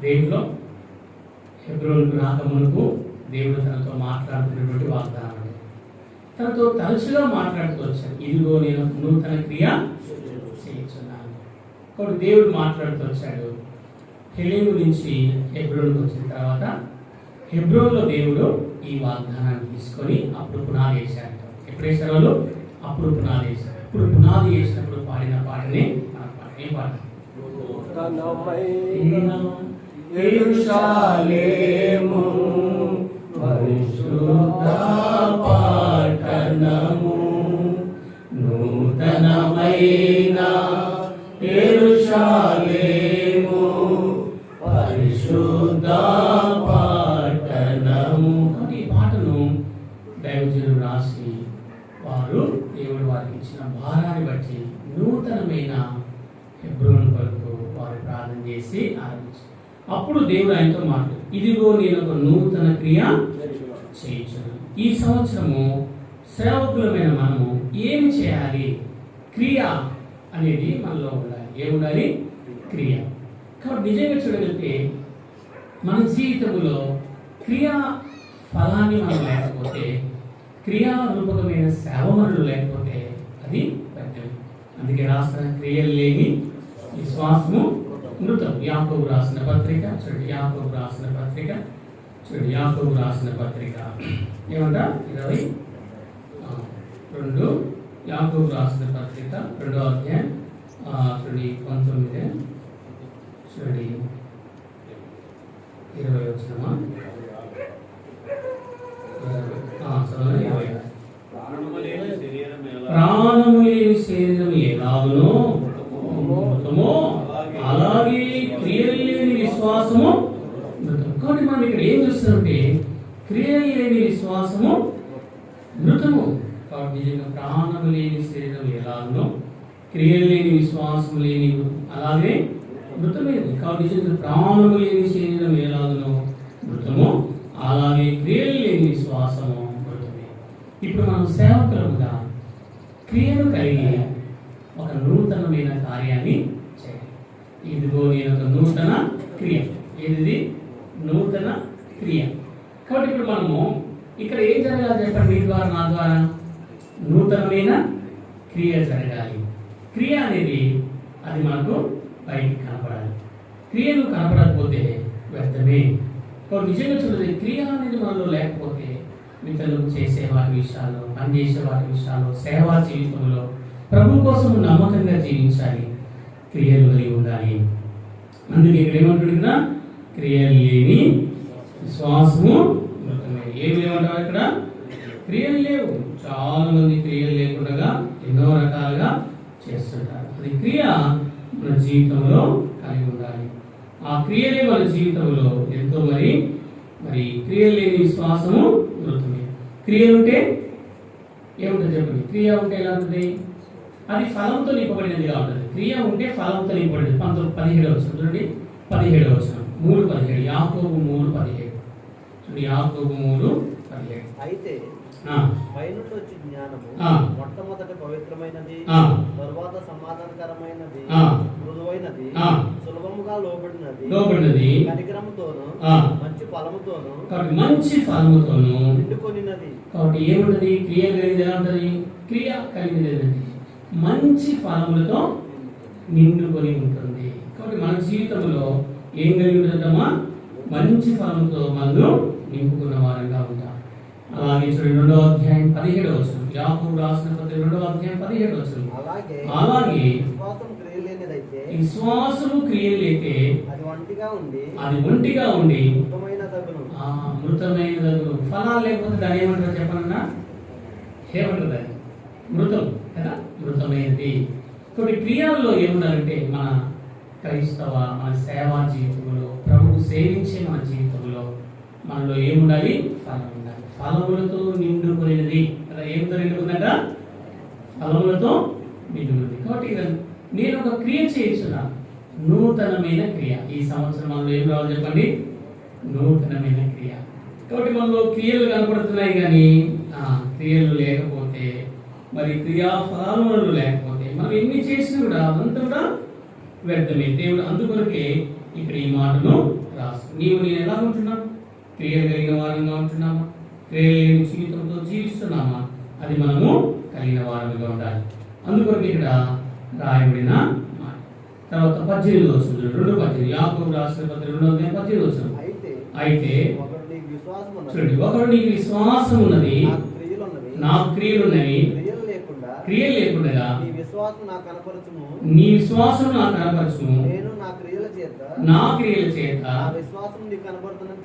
దేవుడిలో హెబ్రోనుకు రాకమునకు దేవుడు తనతో మాట్లాడుతున్నటువంటి వాగ్దానం. తనతో తరచుగా మాట్లాడుతూ వచ్చాడు. ఇదిగో నేను నూతన క్రియ చేయించున్నాను. కాబట్టి దేవుడు మాట్లాడుతూ వచ్చాడు. హెలీము నుంచి హెబ్రోన్కి వచ్చిన తర్వాత హెబ్రోన్లో దేవుడు ఈ వాగ్దానాన్ని తీసుకొని అప్పుడు పునాది వేశాడు. ఎప్పుడు వేశారు వాళ్ళు? అప్పుడు పునాది వేశారు. ఇప్పుడు పునాది వేసినప్పుడు పాడిన పాటనే మన పాట. ఏం పాట? యెరూషలేము పరిశుద్ధ పట్టణము, నూతనమైన యెరూషలేము పరిశుద్ధ పట్టణము. కాబట్టి ఈ పాటను దైవజనుడు రాసి వారు దేవుడు వారికి ఇచ్చిన భారాన్ని బట్టి నూతనమైన హెబ్రోను కొరకు వారు ప్రార్థన చేసి ఆరంభించారు. అప్పుడు దేవుడు ఆయనతో మాట్లాడు, ఇదిగో నేను ఒక నూతన క్రియ చేయించున్నాను. ఈ సంవత్సరము సేవకులమైన మనము ఏమి చేయాలి? క్రియ అనేది మనలో ఉండాలి. ఏముండాలి? క్రియ. కాబట్టి నిజంగా చూడగలిగితే మన జీవితంలో క్రియా ఫలాన్ని మనం లేకపోతే, క్రియారూపకమైన సేవమనులు లేకపోతే అది వ్యర్థం. అందుకే రాసిన క్రియలు లేని విశ్వాసము మృతం. యాకోబు రాసిన పత్రిక చూడండి. యాకోబు రాసిన పత్రిక ఏమంట 22 యాకోబు రాసిన పత్రిక 2వ అధ్యాయం చూడండి 19 చూడండి 20 వచ్చినమా ప్రాణము లేని శరీరం ఎలాగునో మృతమో అలాగే క్రియలు లేని విశ్వాసము మృతం. కాబట్టి మనం ఇక్కడ ఏం చూస్తున్నామంటే క్రియలు లేని విశ్వాసము మృతము. కాబట్టి నిజంగా ప్రాణము లేని శరీరం ఎలాగునో క్రియలు లేని విశ్వాసము లేని అలాగే మృతమేది. కాబట్టి నిజంగా ప్రాణము లేని శరీరం ఎలాగునో మృతము అలాగే క్రియలు లేని విశ్వాసము మృతమే. ఇప్పుడు మనం సేవకులుగా క్రియను కలిగి ఒక నూతనమైన కార్యాన్ని చేయాలి. ఇదిగో నేను ఒక నూతన క్రియ. ఏది? నూతన క్రియ. కాబట్టి ఇప్పుడు మనము ఇక్కడ ఏం జరగాలి చెప్పండి? మీ ద్వారా నా ద్వారా నూతనమైన క్రియ జరగాలి. క్రియ అనేది అది మనకు బయటికి కనపడాలి. క్రియను కనపడకపోతే వ్యర్థమే. కాబట్టి నిజంగా చూడండి, క్రియ అనేది మనలో లేకపోతే మిత్రులకు చేసే వాటి విషయాల్లో, పనిచేసే వాటి విషయాల్లో, సేవా జీవితంలో ప్రభు కోసం నమ్మకంగా జీవించాలి. క్రియలు కలిగి ఉండాలి. అందుకే ఇక్కడ ఏమంటున్నా? క్రియలు లేని విశ్వాసము మృతమే. ఏమి లేవంటారు ఇక్కడ? క్రియలు లేవు. చాలా మంది క్రియలు లేకుండా ఎన్నో రకాలుగా చేస్తుంటారు. అది క్రియ మన జీవితంలో కలిగి ఉండాలి. ఆ క్రియలే మన జీవితంలో ఎంతో మరి క్రియలు లేని విశ్వాసము మృతమే. క్రియలు ఉంటే ఏముంటుంది చెప్పండి? క్రియ ఉంటే ఎలా ఉంటుంది? అది ఫలంతో నింపబడినదిగా ఉంటుంది. క్రియ ఉంటే ఫలంతో నింపబడింది. 17 వచ్చిన చూడండి. 17 వచ్చిన 3:17 యాకోబు 3:17 చూడండి. యాకోబు 3:17 అయితే పైనుండి వచ్చి జ్ఞానము మొట్టమొదట పవిత్రమైనది, తరువాత సమాధానకరమైనది, మృదువైనది, సులభముగా లోబడినది, కనికరముతోను మంచి ఫలముతోను నిండుకొనినది. కాబట్టి ఏముంటది? క్రియ కలిగింది. ఎలా ఉంటది? క్రియ కలిగింది మంచి ఫలములతో నిండుకొని ఉంటుంది. కాబట్టి మన జీవితంలో ఏం కలిగి ఉంటుందమ్మా? మంచి ఫలంతో మనం నింపుకున్న వారంగా ఉంటాం. అలాగే చూడండి 2వ అధ్యాయం 17వ వచనం, యాకోబు రాసిన పత్రిక 2వ అధ్యాయం 17వ వచనం. అలాగే విశ్వాసము క్రియలైతే అది ఒంటిగా ఉండి మృతమైన దగును. ఫలాలు లేకపోతే దాని ఏమంటారు చెప్పనన్నా? ఏమంటుంది? అది మృతం కదా, మృతమైనది. కొన్ని క్రియల్లో ఏముండాలంటే మన క్రైస్తవ మన సేవా జీవితంలో, ప్రభువు సేవించే మన జీవితంలో మనలో ఏముండాలి? ఫలం ఉండాలి. ఫలములతో నిండుకునేది కదా. ఏమితో నిండుకుందట? ఫలములతో నిండుకుంది. కాబట్టి నేను ఒక క్రియ చేయొచ్చున్నా, నూతనమైన క్రియ. ఈ సంవత్సరం మనలో ఏం రావాలి చెప్పండి? నూతనమైన క్రియ. కాబట్టి మనలో క్రియలు కనపడుతున్నాయి, కానీ క్రియలు లేకపోతే, మరి క్రియాఫలాలు మనలో లేకపోతే మనం ఎన్ని చేసినా కూడా అదంతా కూడా వ్యర్థమే. దేవుడు అందుకొరకే ఇక్కడ ఈ మాటను రాసు. నీవు నేను ఎలా ఉంటున్నాం? క్రియలు కలిగిన వారంగా ఉంటున్నామా? క్రియలు లేని జీవితంతో జీవిస్తున్నామా? అది మనము కలిగిన వారంగా ఉండాలి. అందుకొరకు ఇక్కడ రాయబడిన మాట. తర్వాత 18వ వచనం, 2:18, యాకోబు రాసిన పత్రిక 2వ అధ్యాయం 18వ వచనం. అయితే చూడండి, ఒకడు నీకు విశ్వాసం ఉన్నది, నాకు క్రియలున్నవి, క్రియలు లేకుండా నీ విశ్వాసం నాకు కనపరచుము, నేను నా క్రియల చేత విశ్వాసం నీకు కనపడుతుందని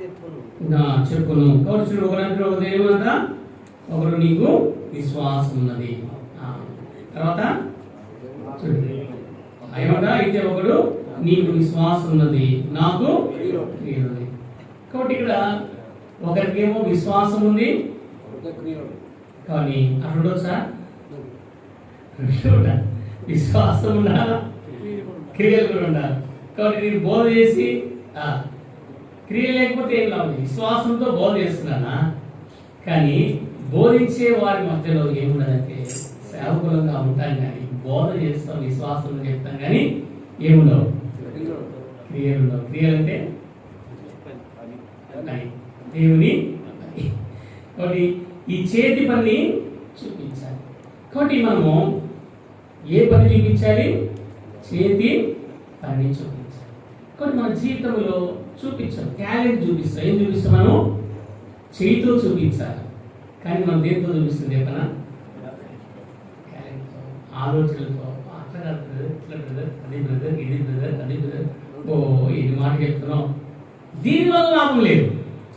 చెప్పును. కాబట్టి ఒకరు ఏమంటా? ఒకరు నీకు విశ్వాసం ఉన్నది. తర్వాత చూడండి ఏమంటా? అయితే ఒకడు నీకు విశ్వాసం ఉన్నది, నాకు క్రియలు ఉన్నది. కాబట్టి ఇక్కడ ఒకరికేమో విశ్వాసం ఉంది, కానీ అప్పుడు సార్ విశ్వాసం ఉండాలా, క్రియలు కూడా ఉండాలి. కాబట్టి నేను బోధ చేసి క్రియ లేకపోతే ఏం లాభం? విశ్వాసంతో బోధ చేస్తున్నానా, కానీ బోధించే వారి మధ్యలో ఏముండదంటే సేవకులంగా ఉంటాం, కానీ బోధ చేస్తాం, విశ్వాసం చెప్తాం, కానీ ఏముండవు? క్రియలు ఉండవు. క్రియలు అంటే దేవుని. కాబట్టి ఈ చేతి పని చూపించాలి. కాబట్టి మనము ఏ పని చూపించాలి? చేతి పని చూపించాలి. కాబట్టి మన జీవితంలో చూపించాం, టాలెంట్ చూపిస్తాం. ఏం చూపిస్తాం? మనం చేతితో చూపించాలి, కానీ మనం దేంతో చూపిస్తుంది చెప్పనా? టాలెంట్తో, ఆలోచనలతో. అట్లా కాదు బ్రదర్, ఇట్లా బ్రదర్, అది బ్రదర్, ఇది బ్రదర్, అది బ్రదర్, ఇది మాట చెప్తున్నాం, దీనివల్ల లాభం లేదు.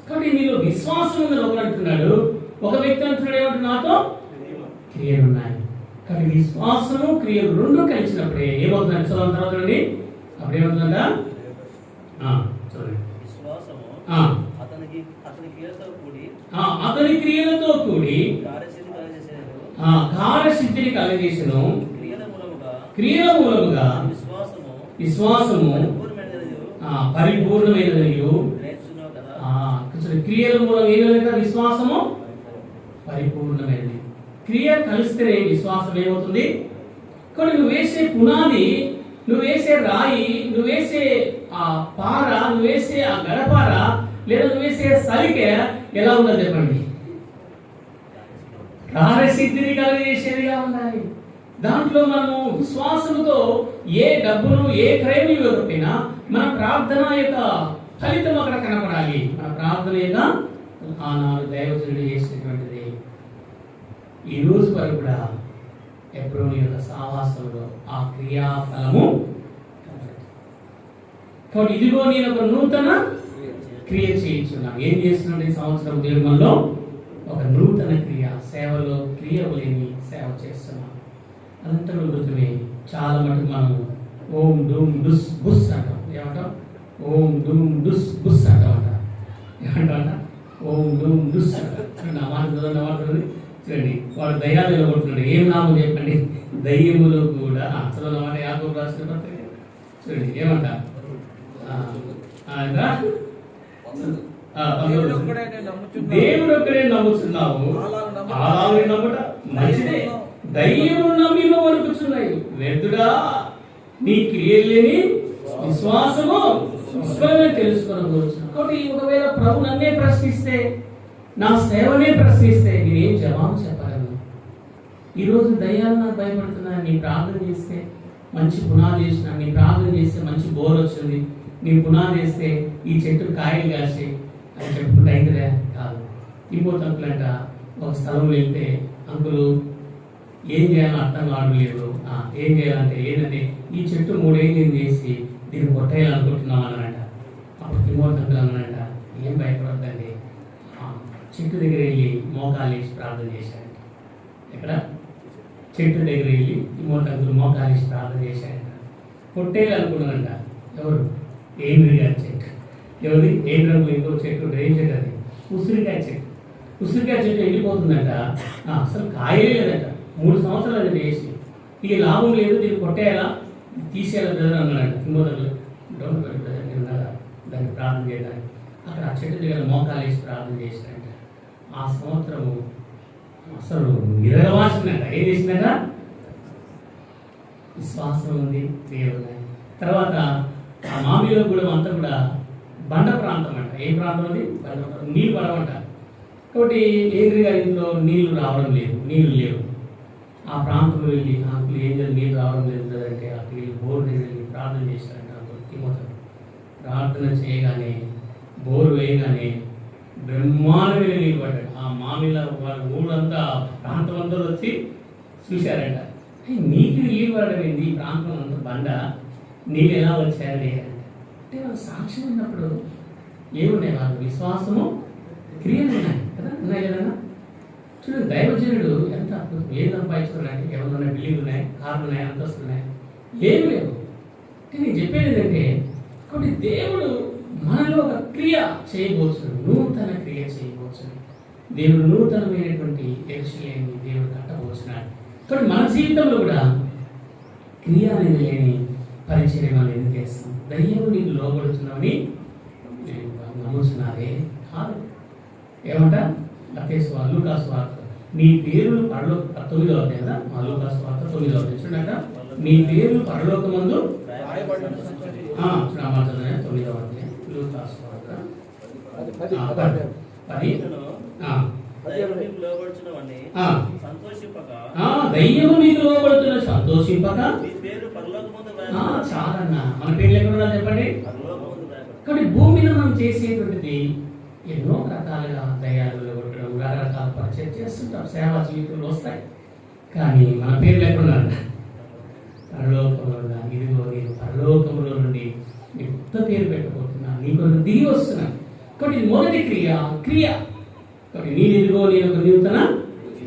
కాబట్టి నీలో విశ్వాసం ఉందని ఒకరు అంటున్నాడు, ఒక వ్యక్తి అంటున్నాడు ఏమంటున్నా? నాతో క్రియలు ఉన్నాయి. కానీ విశ్వాసము క్రియలు రెండు కలిసినప్పుడే ఏమవుతుందంటే చదవడం తర్వాత అండి అప్పుడు ఏమవుతుందంట? చూడండి, అతని క్రియలతో కూడి కార్యసిద్ధిని కలగజేసెను. క్రియల మూలముగా విశ్వాసము పరిపూర్ణమైనది. క్రియల మూలం ఏమైనా విశ్వాసము పరిపూర్ణమైనది. క్రియ కలిస్తేనే విశ్వాసం ఏమవుతుంది? కానీ నువ్వు వేసే పునాది, నువ్వు వేసే రాయి, నువ్వు వేసే ఆ పార, నువ్వు వేసే ఆ గడపార, లేదా నువ్వు వేసే సలికే ఎలా ఉందని చెప్పండి? కార్యసిద్ధిని కలగజేసేదిగా ఉండాలి. దాంట్లో మనము విశ్వాసంతో ఏ డబ్బును, ఏ క్రయం ఇవ్వకపోయినా మన ప్రార్థన యొక్క ఫలితం అక్కడ కనపడాలి. మన ప్రార్థన యొక్క ఆనాడు దైవజనుడు చేసినటువంటిది ఈ రోజు వరకు కూడా ఎబ్రోని యొక్క సావాసంలో ఆ క్రియాఫలము. కాబట్టి ఇదిగో నేను ఒక నూతన క్రియ చేయించున్నాను. ఏం చేస్తున్నాడు ఈ సంవత్సరం? దేవుడు మనలో ఒక నూతన క్రియ, సేవలో క్రియ లేని సేవ చేస్తున్నాం. అదంతా మృతమే. చాలా మటుకు మనం ఓం డూమ్ డుస్ బుస్ అంటాం. ఏమంటాం? ఓం డూమ్ డుస్ బుస్ అంటామంట. ఏమంటామంట? ఓం డూమ్ డుస్ అంటాం. చూడండి, వాడు దయ్యాలు నిలబడుతున్నాడు. ఏం నామం చెప్పండి? దయ్యములు కూడా. చదవమాట యాకోబు రాసిన పత్రిక చూడండి ఏమంట? దేవుడు ఒక్కడే నమ్ముతున్నావు, అలాగే నమ్ముట మంచిదే. దయ్యములు నమ్మిలో వణుకుచున్నాయి. వ్యర్థుడా, నీ క్రియలు లేని విశ్వాసము తెలుసుకోవచ్చు. కాబట్టి ఒకవేళ ప్రభు నన్నే ప్రశ్నిస్తే, నా సేవనే ప్రశ్నిస్తే నేనేం జవాబు చెప్పగలను? ఈరోజు దయ్యాలు నాకు భయపడుతున్నాను, నీ ప్రార్థన చేస్తే మంచి పునాది వేసిన, నీ ప్రార్థన చేస్తే మంచి బోర్ వచ్చింది, నీ పునాది వేస్తే ఈ చెట్టు కాయలు కాసి అని చెప్పుకుంటే అయిందిరా కాదు. తిమ్మోతి అంకుల్ అంట ఒక స్థలం వెళ్తే అంకులు ఏం చేయాలో అర్థం కావడం లేదు, ఏం చేయాలంటే ఏంటంటే ఈ చెట్టు 3 ఏళ్ళు చేసి దీన్ని కొట్టేయాలనుకుంటున్నాం అన్నాడంట. అప్పుడు తిమ్మోతి అంకుల్ అన్నాడంట, ఏం భయపడద్దండి, చెట్టు దగ్గర వెళ్ళి మోకాలు వేసి ప్రార్థన చేశాడంట. ఎక్కడ? చెట్టు దగ్గర వెళ్ళి తిమ్మోతి అంకుల్ మోకాలు వేసి ప్రార్థన చేశాడంట. కొట్టేయాలనుకున్నాడంట. ఎవరు? ఏంద్రి గారి చెట్టు. ఎవరి? ఏంద్రంలో ఇంకో చెట్టు, ఏం చెట్టు అది? ఉసిరికాయ చెట్టు. ఉసిరికాయ చెట్టు వెళ్ళిపోతుందంట, అసలు కాయలే లేదంట. 3 సంవత్సరాలు అది వేసి ఇక లాభం లేదు, దీన్ని కొట్టేయాలా తీసేయాలా బ్రదర్ అన్నాడంట. తిమ్మోతి డోంట్ వరీ బ్రదర్, నేను దాన్ని ప్రార్థన చేయడానికి అక్కడ ఆ చెట్టు దగ్గర మోకాలు వేసి ప్రార్థన చేశాడంట. ఆ సంవత్సరము అసలు నిరవాసిందంట. ఏం చేసిందంట? విశ్వాసం ఉంది, దేవుడు. తర్వాత ఆ మామిలో కూడా అంతా కూడా బండ ప్రాంతం అంట. ఏ ప్రాంతం అది? బండ ప్రాంతం. నీళ్ళు పడవంట. కాబట్టి ఏంద్రి గారి ఇంట్లో నీళ్లు రావడం లేదు, నీళ్లు లేవు. ఆ ప్రాంతంలో వెళ్ళి అంకులు ఏం చేయాలి, నీళ్ళు రావడం లేదు అంటే అక్కడికి వెళ్ళి బోర్ దగ్గర వెళ్ళి ప్రార్థన చేశారంట. అంకుల్ తిమ్మోతి ప్రార్థన చేయగానే, బోరు వేయగానే బ్రహ్మాండమైన నీళ్ళు పడ్డాడు. ఆ మామిళ్ళ వాళ్ళ ఊళ్ళంతా ప్రాంతం అంతా వచ్చి చూశారంట. నీకు నీళ్ళు పడడం ఏంది, ఈ ప్రాంతం అంతా బండ, నీళ్ళు ఎలా వచ్చాయని అంటే వాళ్ళు సాక్ష్యం ఉన్నప్పుడు ఏమున్నాయి? వాళ్ళ విశ్వాసము, క్రియలు ఉన్నాయి కదా, ఉన్నాయి కదా. చూడండి, దైవజనుడు ఎంత అద్భుతం. ఏం సంపాదించుకున్నాయి? ఎవరైనా బిల్డింగ్ ఉన్నాయి, కార్లు ఉన్నాయి, అంతస్తులు ఉన్నాయి, ఏమి లేవు. అంటే నేను చెప్పేది ఏంటంటే, కాబట్టి దేవుడు మనలో ఒక క్రియ చేయబోతున్నాడు, నూతన క్రియ చేయబోతున్నాడు. దేవుడు నూతనమైనటువంటి యెరూషలేముని దేవుడు కట్టబోతున్నాడు. కాబట్టి మన జీవితంలో కూడా క్రియ అనేది లేని పరిచయం మనం ఎందుకు చేస్తాం? దయ్యం నీకు లోబడుతున్నామని నమ్ముతున్నారే కాదు. ఏమంట? లూకాసు వార్త, నీ పేర్లు పరలోక 9వ అధ్యాయం కదా, లూకాసు వార్త 9వ అధ్యాయం చూడండి. నీ పేర్లు పరలోకమందు 9వ అధ్యాయం లూకాసు వార్త 10. దయ్యము నీకు లోబడుతున్న సంతోషింపక చాలన్నా. మన పేర్లు ఎక్కడ ఉండాలి చెప్పండి? కాబట్టి భూమి మీద మనం చేసేటువంటిది ఎన్నో రకాలుగా దయ్యాలు కొట్టడం, రకరకాల పరిచయం చేస్తుంటాం, సేవా జీవితంలో వస్తాయి. కానీ మన పేర్లు ఎక్కడ ఉండాలి? పరలోకంలో ఉండాలి. ఇదిగో నేను పరలోకంలో నుండి నీ కొత్త పేరు పెట్టబోతున్నా, నీకు దిగి వస్తున్నా. కాబట్టి ఇది మొదటి క్రియ. కాబట్టి నేను ఇదిగో నేను ఒక నూతన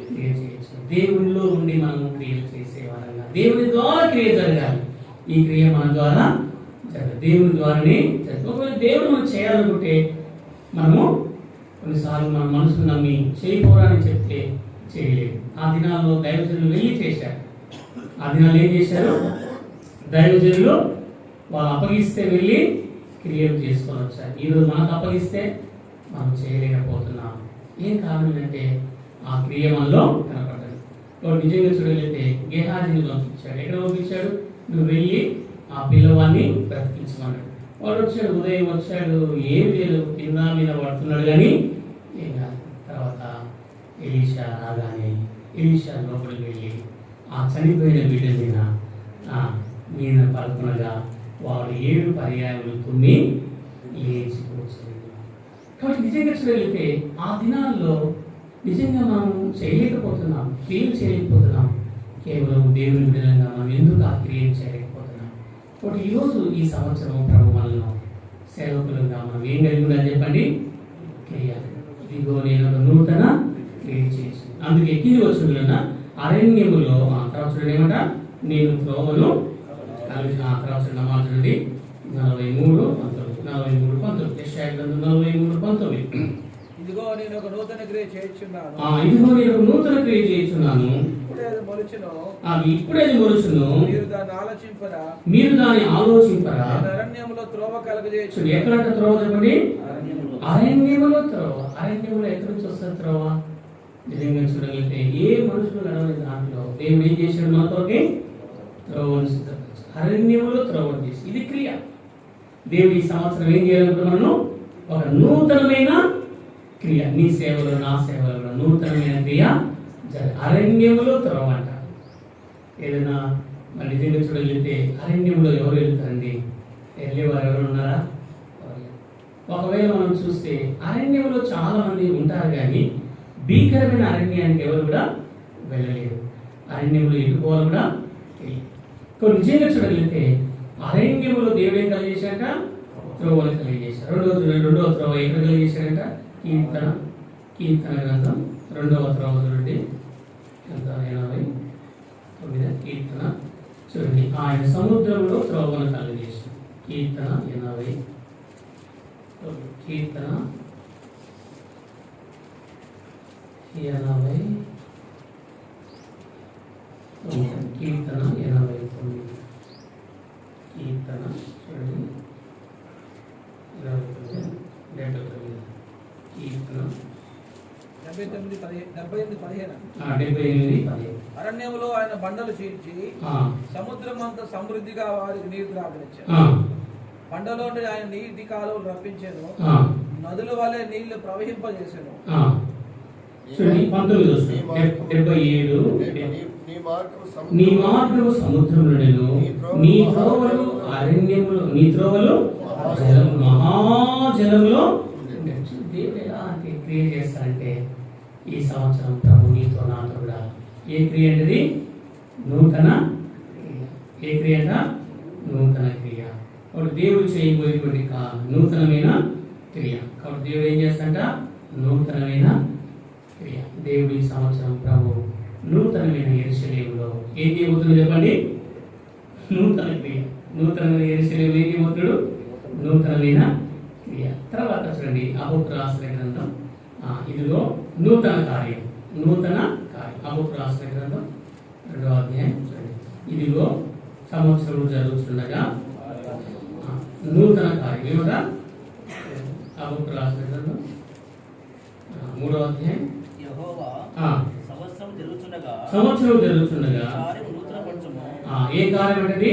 క్రియ చేయొచ్చు. దేవునిలో ఉండి మనం క్రియలు చేసేవారంగా దేవుని ద్వారా క్రియ జరగాలి. ఈ క్రియ మన ద్వారా జరగాలి, దేవుని ద్వారానే జరగాలి. ఒకవేళ దేవుడు మనం చేయాలనుకుంటే మనము కొన్నిసార్లు మన మనసును నమ్మి చేయకూడదని చెప్తే చేయలేదు. ఆ దినాల్లో దైవజనులు వెళ్ళి చేశారు. ఆ దినాలు ఏం చేశారు? దైవజనులు వాళ్ళు అప్పగిస్తే వెళ్ళి క్రియలు చేసుకొని వచ్చారు. ఈరోజు మనకు అప్పగిస్తే మనం చేయలేకపోతున్నాం. ఏం కారణం అంటే ఆ క్రియ మనలో కనపడ్డది. వాడు నిజంగా చూడగలిగితే గేహాజీని పంపించాడు. ఎక్కడ పంపించాడు? నువ్వు వెళ్ళి ఆ పిల్లవాడిని బ్రతికించమన్నాడు. వాడు వచ్చాడు, ఉదయం వచ్చాడు, ఏం లేదు, కింద మీద పడుతున్నాడు కానీ ఏం కాదు. తర్వాత ఎలీషా రాగానే ఎలీషా లోపలికి వెళ్ళి ఆ చనిపోయిన బిడ్డ మీద పడుకునగా వాడు 7 పర్యాయములు తుమ్మి లేచి కూర్చున్నాడు. కాబట్టి నిజంగా చూడగలిగితే ఆ దినాల్లో నిజంగా మనం చేయలేకపోతున్నాం, క్రియలు చేయలేకపోతున్నాం. కేవలం దేవుని బిడ్డలంగా మనం ఎందుకు ఆ క్రియలు చేయలేకపోతున్నాం? కాబట్టి ఈరోజు ఈ సంవత్సరం ప్రభు మనలో సేవకులుగా మనం ఏం కలిగి ఉండాలని చెప్పండి? క్రియ. ఇదిగో నేను ఒక నూతన క్రియ చేసి అందుకు ఎక్కింది వచ్చిన అరణ్యములో తర్వాత చూడండి ఏమంట? నేను త్రోవను తర్వాత నమాజుడి 43:19 ఇదిగో నేను ఒక నూతన క్రియ చేయుచున్నాను. ఇప్పుడే అది మొలుచును. మీరు దాన్ని ఆలోచింపరా. అరణ్యములో త్రోవ కలగజేయచ్చు. ఎక్కడంటే త్రోవ చెప్పండి? అరణ్యములో త్రోవ. అరణ్యములో ఎక్కడి నుంచి వస్తుంది త్రోవ? నిజంగా చూడగలిగితే ఏ మనుషులు నడవని దాంట్లో దేవుడు ఏం చేశాడు? మనతోటి త్రోవను సిద్ధపరిచాడు. అరణ్యములో త్రోవను చేసి ఇది క్రియ. దేవుడు ఈ సంవత్సరం ఏం చేయాలనుకున్నాను? ఒక నూతనమైన క్రియ. నీ సేవలో నా సేవలో నూతనమైన క్రియ అరణ్యములో త్రోవ అంట. ఏదైనా మరి నిజంగా చూడగలిగితే అరణ్యంలో ఎవరు వెళ్తారండి? వెళ్ళేవారు ఎవరు ఉన్నారా? ఒకవేళ మనం చూస్తే అరణ్యంలో చాలా మంది ఉంటారు, కానీ భీకరమైన అరణ్యానికి ఎవరు కూడా వెళ్ళలేరు. అరణ్యంలో ఎటుకోవాలి కూడా తెలియదు. నిజంగా చూడగలిగితే అరణ్యంలో దేవుడు ఏం కలిగేశాడంట? త్రోవలు కలిగేశాడు. రెండవ త్రోవ ఎక్కడ కలిగేశాడంట? కీర్తన గ్రంథం 2వ త్రోవ చూడండి, 89 కీర్తన చూడండి. ఆయన సముద్రంలో త్రోవను కలిగేశాడు. కీర్తన 80 కీర్తన 89 కీర్తన 89 కీర్తన చూడండి 79 కీర్తన 78:15 అరణ్యములో ఆయన బండలు చీల్చి సముద్రమంతా సమృద్ధిగా వారికి నీరు త్రాగనిచ్చాడు. బండలోని ఆయన నీటి కాలువలు రప్పించాను, నదుల వలె నీళ్లు ప్రవహింపజేసాను. నీ మార్గము సముద్రములను, నీ త్రోవలు అరణ్యములు, నీ త్రోవలు మహాజలములో. దేవుడు ఎలా అంటే క్రియ చేస్తారంటే, ఈ సంవత్సరం ప్రభు నీతో నాతో కూడా ఏ క్రియ అంటది? నూతన క్రియ. ఏ క్రియ అంట? నూతన క్రియ. కాబట్టి దేవుడు చేయబోయేటువంటి నూతనమైన క్రియ. కాబట్టి దేవుడు ఏం చేస్తాడంట? నూతనమైన క్రియ. దేవుడు ఈ సంవత్సరం ప్రభు నూతనమైన యెరూషలేములో ఏం చేయబోతున్నాడు చెప్పండి? నూతన క్రియ. నూతనమైన యెరూషలేములో ఏం చేయబోతున్నాడు? నూతనమైన క్రియ. తర్వాత చూడండి హబక్కూకు రాసిన గ్రంథం, ఇదిగో నూతన కార్యం. నూతన కార్యం హబక్కూకు రాసిన గ్రంథం 2వ అధ్యాయం చూడండి. ఇదిగో సంవత్సరం జరుగుతుండగా నూతన కార్యం. ఏమరా? హబక్కూకు రాసిన గ్రంథం 3వ అధ్యాయం. సంవత్సరం జరుగుతుండగా ఏ కార్యం అంటే?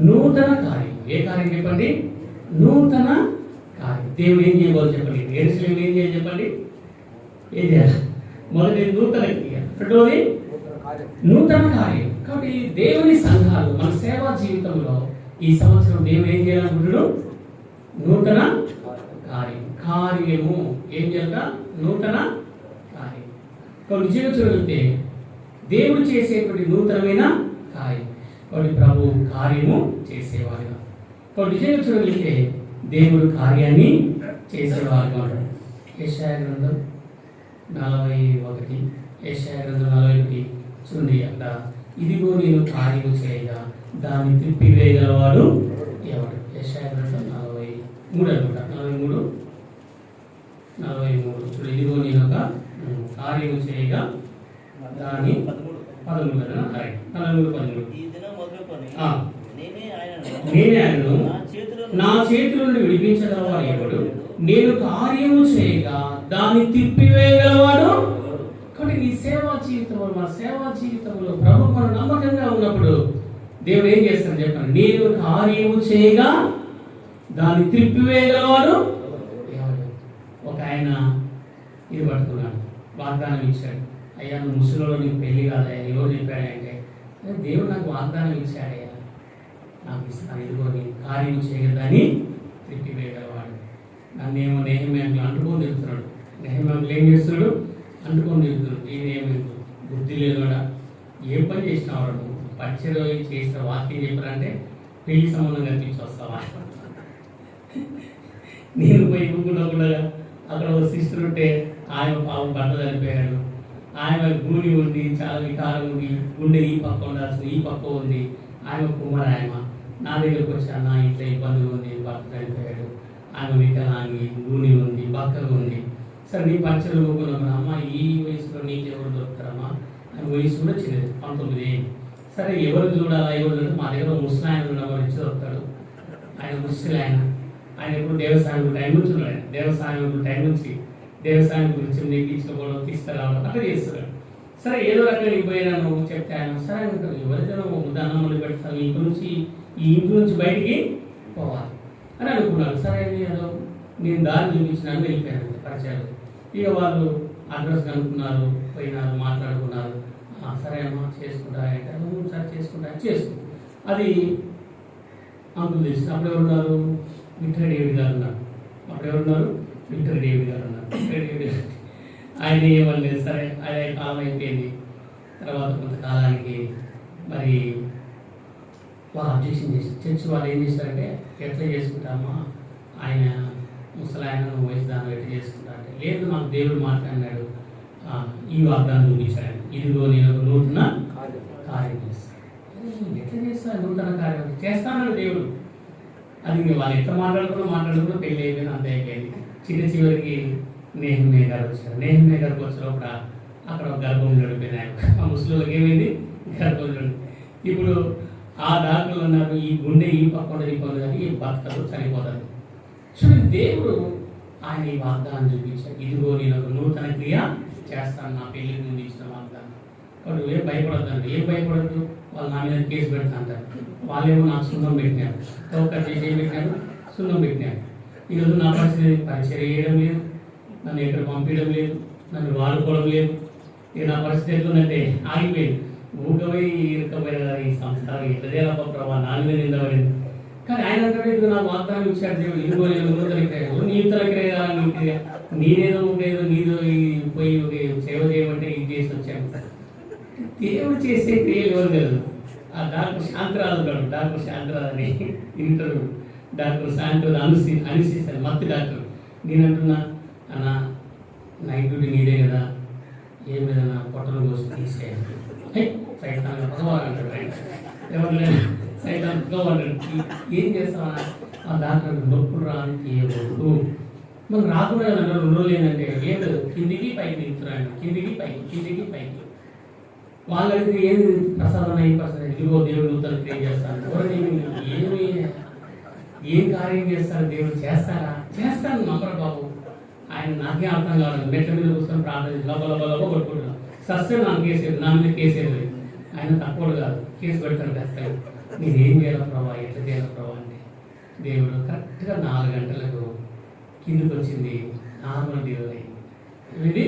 నూతన కార్యం. ఏ కార్యం చెప్పండి? నూతన కార్యం. దేవుడు ఏం చేయబోదు చెప్పండి? యెరూషలేములో ఏం చేయాలి చెప్పండి? ఏం చేయాలి? మొదటి నూతన క్రియ, రెండోది నూతన కార్యం. కాబట్టి దేవుని సంఘాలు మన సేవా జీవితంలో ఈ సంవత్సరం దేవుడు ఏం చేయాలనుకుంటున్నాడు? నూతన కార్యము. ఏం చేయాల? నూతన కార్యం. కాబట్టి నిజంగా చూడగలిగితే దేవుడు చేసేటువంటి నూతనమైన కార్యం. కాబట్టి ప్రభు కార్యము చేసేవారుగా. కాబట్టి నిజంగా చూడగలిగితే దేవుడు కార్యాన్ని చేసేవారుగా ఉంటాడు. యెషయా గ్రంథం 41 చూడండి. అంట ఇదిగో నేను కార్యము చేయగా దాన్ని త్రిప్పివేయగలవాడు ఎవడు? యెషయా గ్రంథం 43 అనుకుంటా, 43 చూడు. ఇదిగో నేను ఒక కార్యము చేయగా దాని 13 కదా, 13 నేనే ఆయనను నా చేతుల నుండి విడిపించగలవాడు ఎవడు? నేను కార్యము చేయగా దాన్ని తిప్పివేయగలవాడు. కాబట్టి నీ సేవా జీవితంలో, మన సేవా జీవితంలో ప్రభు మనం నమ్మకంగా ఉన్నప్పుడు దేవుడు ఏం చేస్తాడు చెప్పండి? నేను కార్యము చేయగా దాన్ని తిప్పివేయగలవాడు ఎవడు? ఒక ఆయన ఇది పట్టుకున్నాడు, వాగ్దానం ఇచ్చాడు. అయ్యా నువ్వు ముసలిలో నీకు పెళ్లి కాదయ్యా. ఎవరు చెప్పాడంటే, దేవుడు నాకు వాగ్దానం ఇచ్చాడయ్యా, నాకు ఇస్తాను, ఇదిగో నీ కార్యం చేయగలని తిప్పివేయగలవాడు. నన్నేమో నెహెమ్యాకు అంటుకొని తిరుగుతున్నాడు. నెహెమ్యాకు ఏం చేస్తున్నాడు? అంటుకొని తిరుగుతున్నాడు. నేనేమి బుద్ధి లేదు కూడా, ఏం పని చేసినావు? నువ్వు పరిచయం చేసిన వాక్యం చెప్పారంటే పెళ్లి సంబంధం కల్పించి వస్తావా? నేను పోయి కూడా అక్కడ ఒక సిస్టర్ ఉంటే ఆయన పాపం బట్ట చనిపోయాడు. ఆయన గూని ఉంది, చాలా వికారం ఉంది, గుండె ఈ పక్క ఉండాల్సింది ఈ పక్క ఉంది. ఆయన కుమార్ ఆయన నా దగ్గరకు వచ్చి నా ఇంట్లో ఇబ్బంది ఉంది, భర్త చనిపోయాడు, ఆమె వికలాంగి, గూని ఉంది, బక్కగా ఉంది. సరే నీ పంచలు ఊకున్నాను, అమ్మ ఈ వయసులో నీకు ఎవరు దొరుకుతారమ్మా? ఆయన వయసు కూడా చిన్నది, 19 ఏళ్ళు. సరే ఎవరు చూడాలా? ఎవరు చూడాలి? మా దగ్గర ముసలాయన ఉన్నవాడు ఇచ్చి దొరుకుతాడు. ఆయన ముసలి ఆయన ఎప్పుడు దేవస్థానం టైం నుంచి ఉన్నాడు. దేవస్థానం టైం నుంచి దేవస్థానం గురించి నీకు ఇచ్చుకోవడం, తీసుకురావడం అట్లా చేస్తున్నాడు. సరే ఏదో రకంగా పోయినాను చెప్తే ఆయన సరే ఎవరికైనా ఉదాహరణ మొదలు పెడతాను, ఇంటి నుంచి ఈ ఇంటి నుంచి బయటికి పోవాలి అని అనుకున్నాను. సరే ఏదో నేను దారి చూపించినాను, వెళ్ళిపోయాను పరిచయాలు. ఇక వాళ్ళు అడ్రస్ కనుక్కున్నారు, పోయినారు, మాట్లాడుకున్నారు. సరే అమ్మా చేసుకుంటా అంటే సరే చేసుకుంటా చేసుకో అది అంకులు తెలిసింది. అప్పుడు ఎవరున్నారు? విక్టర్ డేవిడ్ గారు ఉన్నారు. అప్పుడు ఎవరున్నారు? విక్టర్ డేవిడ్ గారు ఉన్నారు. విక్టర్ డేవిడ్ గారు ఆయన ఏమలేదు. సరే ఆయన కాలం అయిపోయింది. తర్వాత కొంతకాలానికి మరి వాళ్ళు అబ్జెక్షన్ చేశారు. చర్చి వాళ్ళు ఏం చేశారంటే ఎట్లా చేసుకుంటామా ఆయన ముసలాయన వయసు దాన్ని ఎట్లా చేసుకుంటా అంటే లేదు నాకు దేవుడు మాట్లాడినాడు ఈ వాగ్దానం చూపించాడు. ఇదిగో నేను ఒక నూతన కార్యం చేస్తాను. ఎట్లా చేస్తాను? నూతన కార్యం చేస్తానని దేవుడు. అది వాళ్ళు ఎట్లా మాట్లాడుకున్నా పెళ్ళి అయిపోయింది, అంత అయిపోయింది. చివరికి నేహమ్య గారు వచ్చారు. నేహమ్య గారికి వచ్చినప్పుడు అక్కడ ఒక గర్భం నడిపోయింది. ఆ ముస్లింలకు ఏమైంది? గర్భం నడిపి ఇప్పుడు ఆ డాక్టర్లు అన్నారు ఈ గుండె ఈ పక్కన ఈ పక్కన ఈ భక్తలు చనిపోతారు. చూడండి దేవుడు ఆయన ఈ వాగ్దానం చూపించాడు. ఇదిగో నేను ఒక నూతన క్రియ చేస్తాను నా పెళ్లికి ముందు ఇచ్చిన వాగ్దానం. కాబట్టి ఏం భయపడద్దు. ఏం భయపడద్దు? వాళ్ళు నా మీద కేసు పెడతా అంటారు. వాళ్ళేమో నాకు సున్నం పెట్టినారు. తోక చేసి ఏం పెట్టినారు? సున్నం పెట్టినారు. ఈరోజు నా పరిస్థితి పరిచయం చేయడం లేదు, నన్ను ఎక్కడ పంపించడం లేదు, నన్ను వాడుకోవడం లేదు. ఇక నా పరిస్థితి ఎట్లుందంటే ఆగిపోయింది. ఊకపోయి ఇరుకపోయిన ఈ సంస్కారం ఇట్లదే ప్రభావ నా మీద నిందబడింది. కానీ ఆయన అంటే ఇది నాకు వాగ్దానం ఇచ్చాడు దేవుడు. ఇదిగో నేను నూతన క్రియ నూతన క్రియ నేనేదో ఉండేదో నీదో పోయి సేవ చేయమంటే ఇది చేసి వచ్చాను. దేవుడు చేసే క్రియలు ఎవరు తెలియదు. ఆ డాక్టర్ శాంతిరాజు గారు, డాక్టర్ శాంతిరాజు అని ఇంటరు డాక్టర్ శాంతిరాజు అనిసిస్తాను మత్తి డాక్టర్. నేనంటున్నా అన్న నైట్ డ్యూటీ నీదే కదా, ఏం లేదన్నా పొట్టలు కోసం తీసేయాలి. సైతాన్ని భగవాన్ అంటాడు. ఎవరు లేదు సైతాన్ని భగవాన్ ఏం చేస్తామన్నా ఆ డాక్టర్ నొప్పులు రానికి ఏమవుతూ మనం రాకుండా 2 రోజులు ఏంటంటే ఏం లేదు కిందికి పైకి దిగుతున్నాను, కిందికి పైకి వాళ్ళకి ఏది ప్రసాదం అయిపోతుంది. ఇదిగో దేవుడు నూతన క్రియ చేస్తాను. ఏం కార్యం చేస్తాడు దేవుడు? చేస్తాను నమ్మరు బాబు. ఆయన నాకే అర్థం కావాలి. మెట్ల మీద కూర్చొని ప్రార్థన లోపల కొట్టుకుంటున్నాను. సస్యం నాకు కేసేది, నా మీద కేసేది. ఆయన తక్కువ కాదు, కేసు పెడతాను ఖచ్చితంగా. నేను ఏం చేయాలి ప్రభావ, ఎట్లా చేయాలి ప్రభావ అంటే దేవుడు కరెక్ట్గా 4 గంటలకు కిందికి వచ్చింది. నార్మల్ డెలివరీ ఇది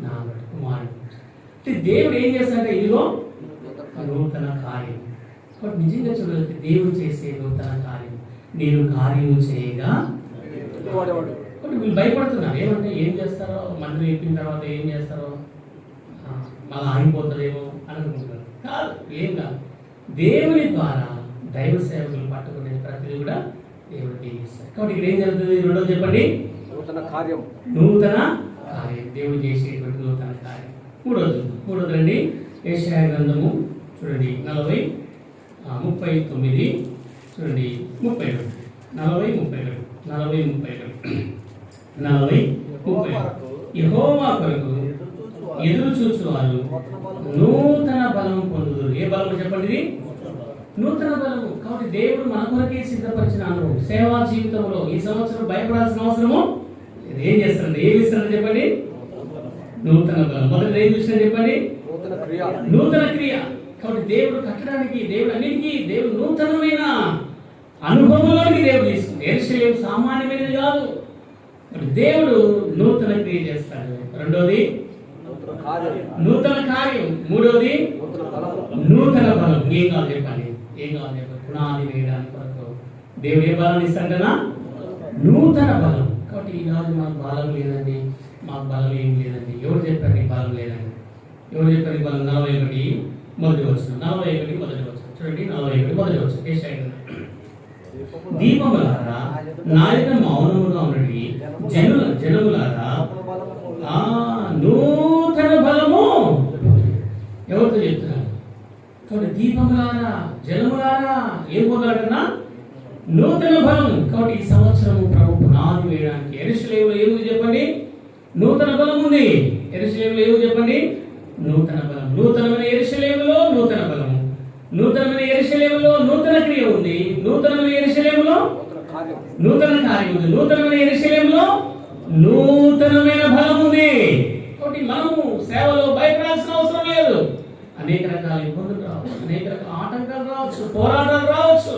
నార్మల్ కుమారుడు. అంటే దేవుడు ఏం చేస్తాడంటే ఇదిగో నూతన కార్యం. కాబట్టి నిజంగా చూడాలంటే దేవుడు చేసే నూతన కార్యం నేను కార్యము చేయగా వీళ్ళు భయపడుతున్నారు. ఏమంటే ఏం చేస్తారో మంత్రి చెప్పిన తర్వాత ఏం చేస్తారో మళ్ళీ ఆగిపోతుందేమో అనుకుంటున్నారు. కాదు, ఏం కాదు. దేవుని ద్వారా దైవ సేవకులు పట్టుకునే ప్రతిదీ కూడా దేవుడు దీవిస్తారు. కాబట్టి ఇక్కడ ఏం జరుగుతుంది? రెండోది చెప్పండి, నూతన కార్యం దేవుడు చేసేటువంటి నూతన కార్యం. మూడోది రండి, యెషయా గ్రంథము చూడండి 39 చూడండి 32 యెహోవా కొరకు ఎదురు చూచువారు నూతన బలం పొందుదురు. ఏ బలము చెప్పండి? నూతన బలము. కాబట్టి దేవుడు మన కొరకే సిద్ధపరిచిన అనుభవం సేవా జీవితంలో ఈ సంవత్సరం భయపడాల్సిన అవసరము ఏం చేస్తారండి? ఏమి ఇస్తారని చెప్పండి? నూతన బలం. మొదటి ఏం చూసినా చెప్పండి? నూతన క్రియ. కాబట్టి దేవుడు కట్టడానికి, దేవుడు అన్నిటికీ దేవుడు నూతనమైన అనుభవంలోనికి దేవుడు తీసుకుంది. యెరూషలేము సామాన్యమైనది కాదు. దేవుడు నూతన క్రియ చేస్తాడు. రెండోది నూతన కార్యం. మూడోది నూతన బలం. ఏం కావాలి చెప్పండి? పునాది వేయడానికి కొరకు దేవుడు ఏ బలాన్ని ఇస్తాడనా? నూతన బలం. కాబట్టి ఈనాడు మాకు బలం లేదండి, మాకు బలం ఏం లేదండి. ఎవరు చెప్పారు నీ బలం లేదండి? ఎవరు చెప్పారు నీ బలం? 41 మొదటి వచనం. చూడండి 41 మొదటి వచనం. దీపములారా నా యొక్క మౌనముగా ఉన్నది, జనములారా నూతన బలము. ఎవరితో చెప్తున్నారు? కాబట్టి దీపములారా, జనములారా ఏం పొందాలన్నా? నూతన బలం. కాబట్టి ఈ సంవత్సరము ప్రభు పునాది వేయడానికి యెరూషలేములో ఏముంది చెప్పండి? నూతన బలం ఉంది. యెరూషలేములో ఏముంది చెప్పండి? నూతన బలం. నూతనమైన యెరూషలేములో నూతన బలము, నూతనమైన యెరూషలేములో నూతన క్రియ ఉంది, నూతనమైన యెరూషలేములో నూతన కార్యం ఉంది, నూతనమైన యెరూషలేములో నూతనమైన బలం ఉంది. కాబట్టి మనము సేవలో భయపడాల్సిన అవసరం లేదు. అనేక రకాల ఇబ్బందులు రావచ్చు, అనేక రకాల ఆటంకాలు రావచ్చు, పోరాటాలు రావచ్చు.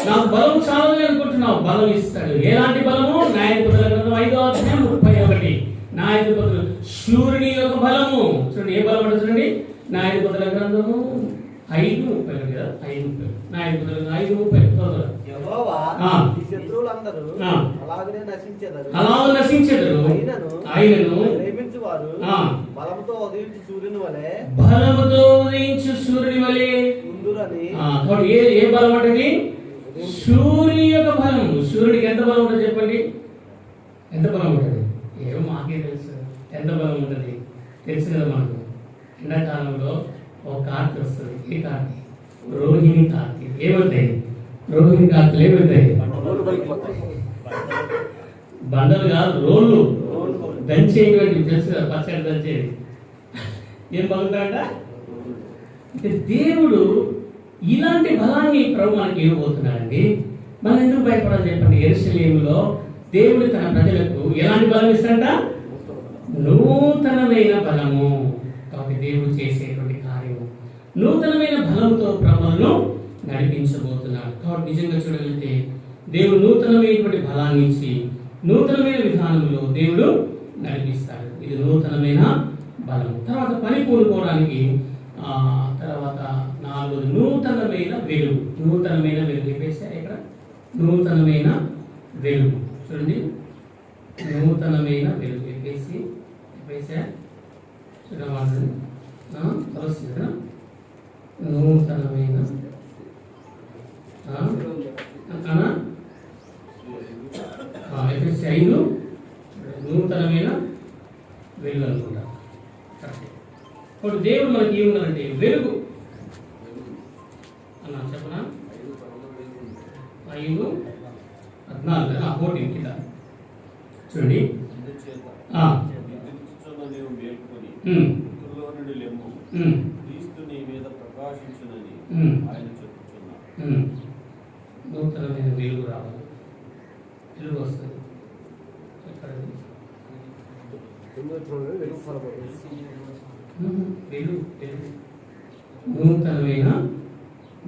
నాకు బలం చాలని అనుకుంటున్నావు, బలం ఇస్తాడు. ఎలాంటి బలము? న్యాయాధిపతుల గ్రంథం 5:31 న్యాయాధిపతులు శూరుని యొక్క బలము. చూడండి ఏ బలం అంటే చూడండి, న్యాయాధిపతుల గ్రంథము 5:30 కదా, 5:30. న్యాయాధిపతుల 5:30. యెహోవా ఆ. ఈ శత్రువులందరూ ఆ. అలాగనే నశించెదరు. అలా నశించెదరు. ఆయనను ప్రేమించువారు ఆ. బలముతో ఉదయించు సూర్యుని వలె బలముతో ఉదయించు సూర్యుని వలె ఉందురని. కాబట్టి ఏ బలం అంటే సూర్యుని యొక్క బలం. సూర్యుడికి ఎంత బలం ఉంటుంది చెప్పండి? ఎంత బలం ఉంటుంది? ఏమో మాకే తెలుసు ఎంత బలం ఉంటుంది. తెలుసు కదా మనకు. ఎండాకాలంలో ఒక కార్తీ వస్తుంది. ఏ కార్తీ? రోహిణి కార్తీ. ఏమవుతాయి రోహిణి కార్తీలు? ఏమవుతాయి? బండలు కాదు, రోళ్ళు దంచేటువంటి. తెలుసు కదా, పచ్చడి దంచేది. ఏం బలుగుతాడ? దేవుడు ఇలాంటి బలాన్ని ప్రభు మనకి ఇవ్వబోతున్నాడండి. మనం ఎందుకు భయపడాలి చెప్పండి? యెరూషలేములో దేవుడు తన ప్రజలకు ఎలాంటి బలం ఇస్తాడంట? నూతనమైన బలము. కాబట్టి దేవుడు చేసేటువంటి కార్యము నూతనమైన బలంతో ప్రభువును నడిపించబోతున్నాడు. కాబట్టి నిజంగా చూడగలిగితే దేవుడు నూతనమైనటువంటి బలాన్ని ఇచ్చి నూతనమైన విధానంలో దేవుడు నడిపిస్తాడు. ఇది నూతనమైన బలం. తర్వాత పని పూనుకోవడానికి తర్వాత 4 నూతనమైన వెలుగు. నూతనమైన వెలుగు చెప్పేసారు ఇక్కడ. నూతనమైన వెలుగు చూడండి. నూతనమైన వెలుగు చెప్పేసా చూడమండి. కలుస్తుంది కదా. నూతనమైన చెప్పేసి 5 నూతనమైన వెలుగు అనుకుంటా. ఇప్పుడు దేవుడు మనకి ఏమున్నారంటే వెలుగు అన్నా చెప్పనా? 5:14 పోటీ కింద చూడండి. నూతనమైన వెలుగు రావాలి. వెలుగు వస్తుంది. నూతనమైన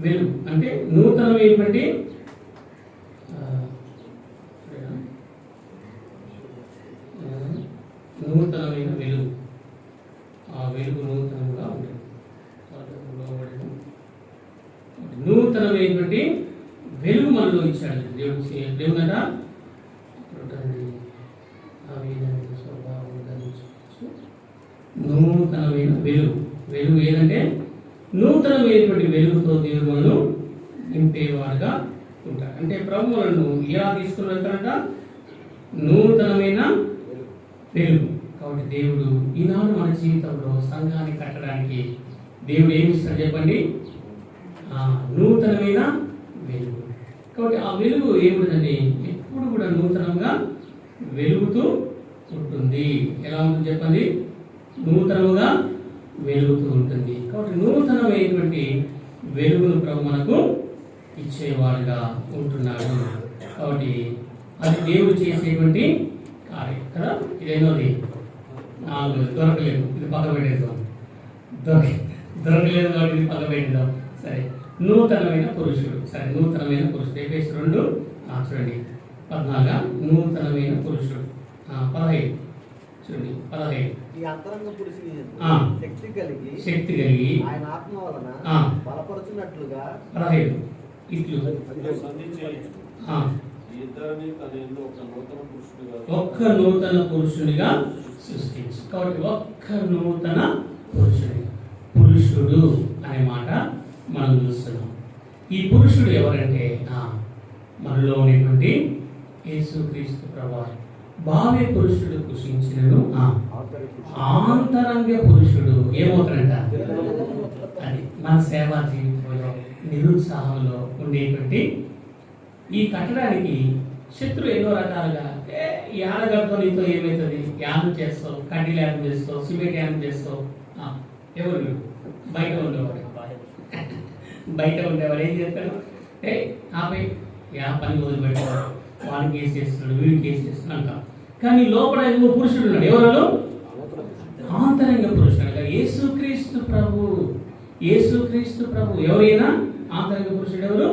వెలుగు అంటే నూతనమైనటువంటి నూతనమైన వెలుగు. ఆ వెలుగు నూతనంగా ఉంటుంది. నూతనమైనటువంటి వెలుగు మనలో ఇచ్చాడు దేవుడు. దేవుడట నూతనమైన వెలుగు. వెలుగు ఏదంటే నూతనమైనటువంటి వెలుగుతో దేవుడు మనను నింపేవాడుగా ఉంటాడు. అంటే ప్రభు మనను ఎలా తీసుకుని వెళ్తాడంట? నూతనమైన వెలుగు. కాబట్టి దేవుడు ఈనాడు మన జీవితంలో సంఘాన్ని కట్టడానికి దేవుడు ఏమి ఇస్తాడు చెప్పండి? నూతనమైన వెలుగు. కాబట్టి ఆ వెలుగు ఏమిటంటే ఎప్పుడు కూడా నూతనంగా వెలుగుతూ ఉంటుంది. ఎలా ఉంటుంది చెప్పండి? నూతనంగా వెలుగుతూ ఉంటుంది. కాబట్టి నూతనమైనటువంటి వెలుగును ప్రభు మనకు ఇచ్చేవాడుగా ఉంటున్నాడు. కాబట్టి అది దేవుడు చేసేటువంటి కార్యం కదా. ఇదేనోది 4 దొరకలేదు. ఇది పక్క పెట్టేద్దాం. దొరకలేదు కాబట్టి ఇది పక్క పెట్టేద్దాం. సరే, నూతనమైన పురుషుడు. సరే, నూతనమైన పురుషుడు. ఎఫెసీయులు 2 చూడండి 14. నూతనమైన పురుషుడు 15 చూడండి. 15 ఈ అంతరంగ పురుషుని శక్తి కలిగి ఆయన ఆత్మ వలన బలపరుచున్నట్లుగా 15 ఇట్లు ఒక్క నూతన పురుషునిగా సృష్టించు. కాబట్టి ఒక్క నూతన పురుషుడు అనే మాట మనం చూస్తున్నాం. ఈ పురుషుడు ఎవరంటే మనలో ఉన్నటువంటి యేసుక్రీస్తు ప్రభువు. భావ్య పురుషుడు కృషించినను ఆంతరంగ పురుషుడు ఏమవుతాడంట? అది మన సేవా జీవితంలో నిరుత్సాహంలో ఉండేటువంటి ఈ కట్టడానికి శత్రువు ఎన్నో రకాలుగా ఈ ఆడగడతో నీతో ఏమవుతుంది? యానం చేస్తావు, కడ్డీలు యానం చేస్తావు, సిమెంట్ యానం చేస్తావు. ఎవరు? బయట ఉండేవాడు ఏం చేస్తాడు? ఆపై పని మొదలు పెట్టాడు, వాడికి కేసు చేస్తున్నాడు, వీడికి కేసు చేస్తున్నాడు అంటాం. కానీ లోపల నువ్వు పురుషుడు ఉన్నాడు. ఎవరు? ఆంతరంగ పురుషుడు. యేసుక్రీస్తు ప్రభు. ఎవరైనా ఆంతరంగ పురుషుడు ఎవరు?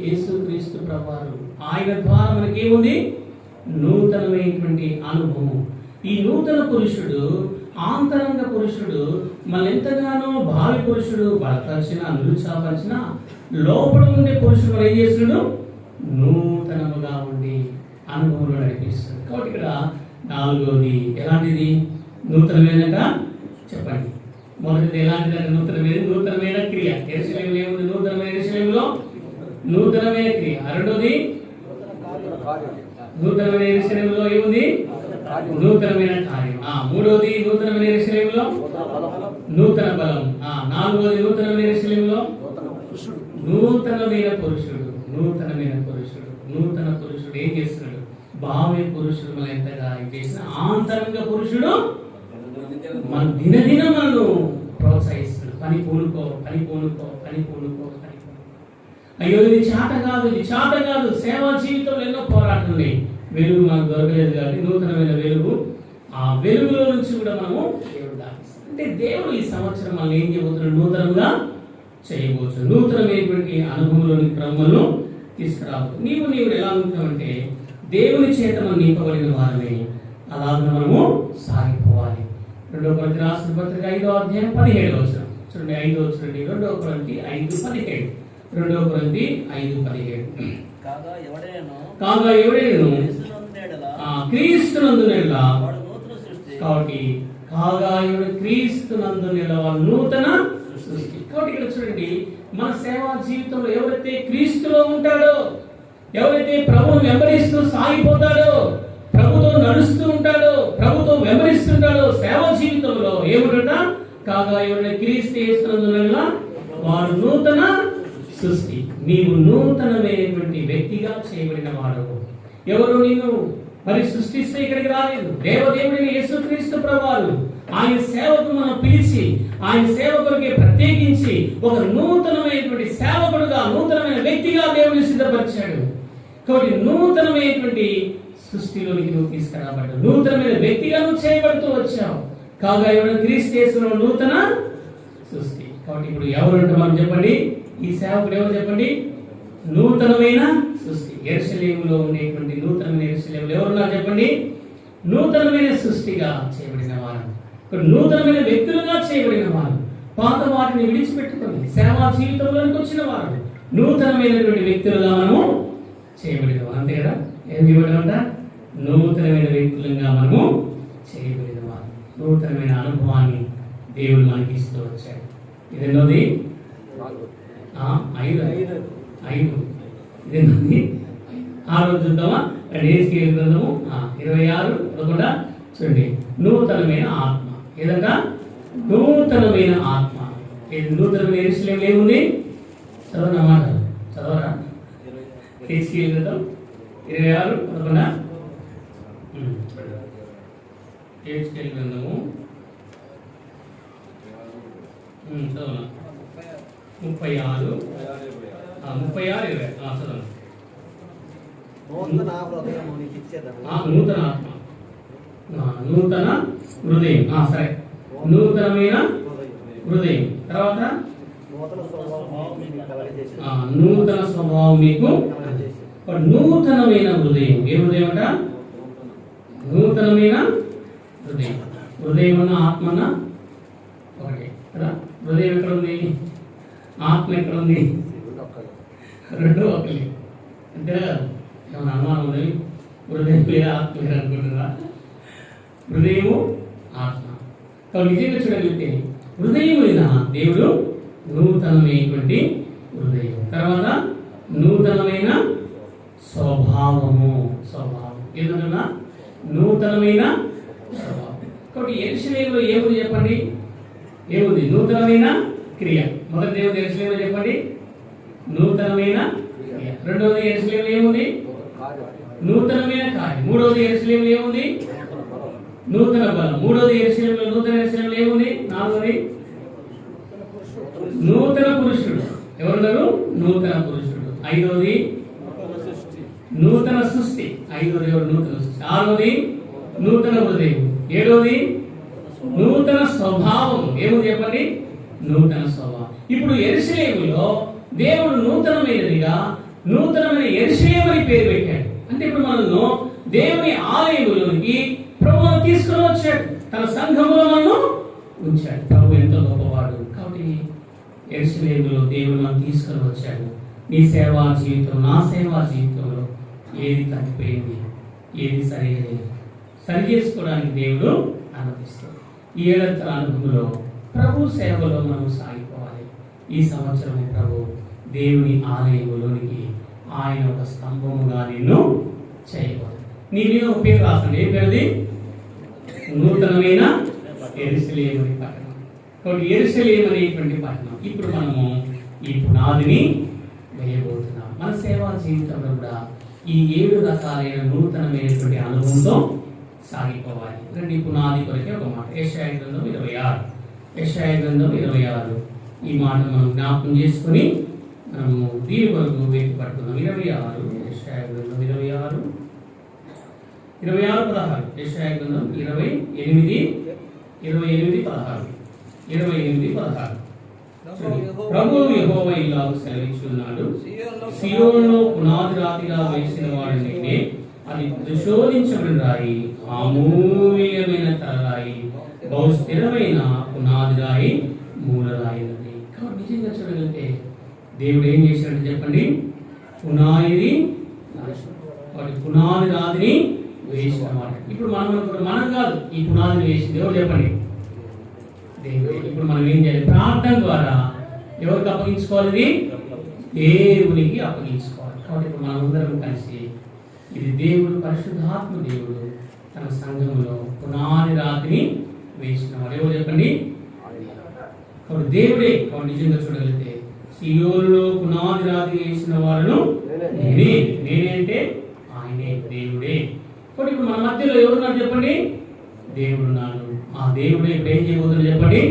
యేసుక్రీస్తు ప్రభువారు. ఆయన ద్వారా మనకేముంది? నూతనమైనటువంటి అనుభవం. ఈ నూతన పురుషుడు ఆంతరంగ పురుషుడు మన ఎంతగానో భావి పురుషుడు బలపరిచిన నిరుత్సాహపరిచిన లోపల ఉండే పురుషుడు ఏం చేస్తున్నాడు? నూతనముగా ఉండి అనుభవంలో నడిపిస్తుంది. కాబట్టి ఇక్కడ నాలుగోది ఎలాంటిది? నూతనమైనట చెప్పండి. మొదటిది ఎలాంటిదంటే నూతనమైన క్రియ. యెరూషలేములో ఏముంది? నూతనమైన యెరూషలేములో నూతనమైన క్రియ. రెండోది నూతనమైన యెరూషలేములో ఏముంది? నూతనమైన కార్యం. మూడోది నూతనమైన యెరూషలేములో నూతన బలం. నాలుగోది నూతనమైన యెరూషలేములో నూతనమైన పురుషుడు. నూతనమైన పురుషుడు. నూతన పురుషుడు ఏం చేస్తున్నాడు? భావి పురుషుడు మన ఎంతగా చేసిన ఆంతరంగ పురుషుడు మన దినదినం మనను ప్రోత్సహిస్తున్నాడు. పని పూనుకో. అయ్యో ఇది చాట కాదు. సేవా జీవితంలో ఎన్నో పోరాటాలు ఉన్నాయి. వెలుగు మనకు దొరకలేదు కాబట్టి నూతనమైన వెలుగు, ఆ వెలుగులో నుంచి కూడా మనము దేవుడు దాటిస్తాం. అంటే దేవుడు ఈ సంవత్సరం మనం ఏం చేయబోతున్నాడు? నూతనంగా చేయబోతు. నూతనమైనటువంటి అనుభవంలోని క్రమంలో తీసుకురావచ్చు. నీవు ఎలా ఉంటున్నావంటే దేవుని చేత మనం నింపబడిన వారమే. అలాగే మనము సాగిపోవాలి. 2 కొరింథీ రాసిన పత్రిక 5వ అధ్యాయం 17వ వచనం చూడండి. 5వ వచనం 2 కొరింథీ 5:17. 2 కొరింథీ 5:17. కాగా ఎవడేను క్రీస్తునందునేలా కాబట్టి క్రీస్తునందునేలా నూతన సృష్టి. కాబట్టి ఇక్కడ చూడండి, మన సేవా జీవితంలో ఎవరైతే క్రీస్తులో ఉంటాడో, ఎవరైతే ప్రభువును వెంబడిస్తూ సాగిపోతాడో, ప్రభుతో నడుస్తూ ఉంటాడో, ప్రభుతో వెంబడిస్తుంటాడో, సేవా జీవితంలో ఏమిట? కాగా ఎవరైనా క్రీస్తు యేసునందునేలా వారు నూతన సృష్టి. నీవు నూతనమైనటువంటి వ్యక్తిగా చేయబడిన వాడు. ఎవరు నిన్ను మరి సృష్టిస్తే ఇక్కడికి రాలేదు. దేవదేవుడిని యేసుక్రీస్తు ప్రభువారు ఆయన సేవకు మనం పిలిచి, ఆయన సేవకుడికి ప్రత్యేకించి ఒక నూతనమైనటువంటి సేవకుడుగా, నూతనమైన వ్యక్తిగా దేవుని సిద్ధపరిచాడు. కాబట్టి నూతనమైనటువంటి సృష్టిలోనికి నువ్వు తీసుకురాబడ్డావు. నూతనమైన వ్యక్తిగా నువ్వు చేయబడుతూ వచ్చావు. కాగా ఎవరైనా క్రీస్తు యేసులో నూతన సృష్టి. కాబట్టి ఇప్పుడు ఎవరంటే మనం చెప్పండి, ఈ సేవకుడు ఎవరు చెప్పండి? నూతనమైన సృష్టి. యెరూషలేములో ఉండేటువంటి నూతనమైన యెరూషలేములో ఎవరున్నారు చెప్పండి? నూతనమైన సృష్టిగా చేయబడిన వారు, నూతనమైన వ్యక్తులుగా చేయబడిన వారు, పాత వాటిని విడిచిపెట్టుకొని సేవా జీవితంలోనికి వచ్చిన వారు, నూతనమైనటువంటి వ్యక్తులుగా మనము చేయబడిన వారు. అంతే కదా? ఏం చేయబడిన? నూతనమైన వ్యక్తులుగా మనము చేయబడిన వారు. నూతనమైన అనుభవాన్ని దేవుడు మనకి ఇస్తూ వచ్చాడు. ఇది ఎన్నోది? 5. ఇదేంటి? 6 చూద్దామా? యేసుకేలు గ్రంథము 26:11 చూడండి. నూతనమైన ఆత్మ. ఏదంట? నూతనమైన ఆత్మ. నూతనమైన యెరూషలేములో ఏముంది? చదవనమాట, చదవరా? యేసుకేలు గ్రంథం 26:11. యేసుకేలు గ్రంథము చదవనా? 36:20 చదవండి. నూతన హృదయం నీకు ఇచ్చేదను. నూతన ఆత్మ, నూతన హృదయం. సరే, నూతనమైన హృదయం. తర్వాత నూతన స్వభావం మీకు. నూతనమైన హృదయం. ఏ హృదయం అంట? నూతనమైన హృదయం. హృదయం అన్న ఆత్మ అన్న ఒకటే కదా. హృదయం ఎక్కడ ఉంది? ఆత్మ ఎక్కడ ఉంది? రెండు ఒకటి. అంటే ఏమన్నా అనుమానం ఉంది? హృదయం పేరు ఆత్మ పేరు అనుకుంటున్నా? హృదయము ఆత్మ. కాబట్టి నిజంగా చూడగలిగితే హృదయం లేదా దేవుడు నూతనమైనటువంటి హృదయం. తర్వాత నూతనమైన స్వభావము. ఏదన్నా నూతనమైన స్వభావం. కాబట్టి యెరూషలేములో ఏముంది చెప్పండి? ఏముంది? నూతనమైన క్రియ. మొదటి దేవుడు యెరూషలేములో చెప్పండి, నూతనమైన క్రియ. రెండవది యెరూషలేములో ఏముంది? నూతనమైన కార్యం. మూడవది యెరూషలేములో ఏముంది? నూతన బలం. మూడవది నూతన యెరూషలేములో ఏముంది? నాలుగవది నూతన పురుషుడు. ఎవరున్నారు? నూతన పురుషుడు. ఐదవది నూతన సృష్టి. ఐదవది ఎవరు? నూతన సృష్టి. ఆరవది నూతన హృదయం. ఏడవది నూతన స్వభావం. ఏముంది చెప్పండి? నూతన స్వభావం. ఇప్పుడు యెరూషలేములో దేవుడు నూతనమైనదిగా నూతనమైన యెరూషలేము అని పేరు పెట్టాడు. అంటే ఇప్పుడు మనల్ని దేవుని ఆలయంలోనికి ప్రభువును తీసుకుని వచ్చాడు, తన సంఘములో మనను ఉంచాడు. ప్రభు ఎంతో గొప్పవాడు. కాబట్టి యెరూషలేములో దేవుడు మనం తీసుకొని వచ్చాడు. నీ సేవా జీవితం, నా సేవా జీవితంలో ఏది తప్పిపోయింది, ఏది సరైనది సరి చేసుకోవడానికి దేవుడు అనుమతిస్తాడు. ఈ ఏడంతల అనుభవంలో ప్రభు సేవలో మనం సాగిపోవాలి. ఈ సంవత్సరం ప్రభు దేవుని ఆలయంలోనికి ఆయన ఒక స్తంభముగా నిన్ను చేయబోదు. నీ మీద ఒక పేరు రాసండి. ఏం పేరుది? నూతనమైన యెరూషలేము అనే పట్టణం. కాబట్టి యెరూషలేము అనేటువంటి పట్టణం. ఇప్పుడు మనము ఈ పునాదిని వేయబోతున్నాం. మన సేవా జీవితంలో కూడా ఈ 7 రకాలైన నూతనమైనటువంటి అనుభవంతో సాగిపోవాలి. రండి, పునాది కొరకే ఒక మాట. యెషయా గ్రంథం 26. యెషయా గ్రంథం 26 ఈ మాట మనం జ్ఞాపకం చేసుకుని మనము దీని కొరకు వేచి పట్టుకుందాం. 26 యెషయా గ్రంథం 26 16. యెషయా గ్రంథం 28:16 ప్రభువు యెహోవా ఇలాగ సెలవిస్తున్నాడు, సియోనులో పునాది రాతిగా వేసిన వాడు నేనే, అది శోధించబడిన రాయి, అమూల్యమైన తలరాయి, బహు స్థిరమైన పునాది రాయి, మూలరాయి. కాబట్టి నిజంగా చూడగలిగితే దేవుడు ఏం చేశాడంటే చెప్పండి, పునాది రాతిని వేసిన వాడు. ఇప్పుడు మనం కాదు ఈ పునాదిని వేసింది ఎవరు చెప్పండి? దేవుడే. ఇప్పుడు మనం ఏం చేయాలి? ప్రార్థన ద్వారా ఎవరికి అప్పగించుకోవాలి? దేవునికి అప్పగించుకోవాలి. కాబట్టి ఇప్పుడు మనందరం కలిసి ఇది దేవుడు, పరిశుద్ధాత్మ దేవుడు తన సంఘంలో పునాది రాతిని వేసిన వాడు ఎవరు చెప్పండి? కాబట్టి దేవుడే. కాబట్టి నిజంగా చూడగలిగితే సియోనులో పునాది రాతి వేసిన వాళ్ళను నేనే అంటే ఆయనే, దేవుడే. కాబట్టి ఇప్పుడు మన మధ్యలో ఎవరున్నారు చెప్పండి? దేవుడున్నాడు. ఆ దేవుడే ఇప్పుడు ఏం చేయబోతున్నాడు చెప్పండి?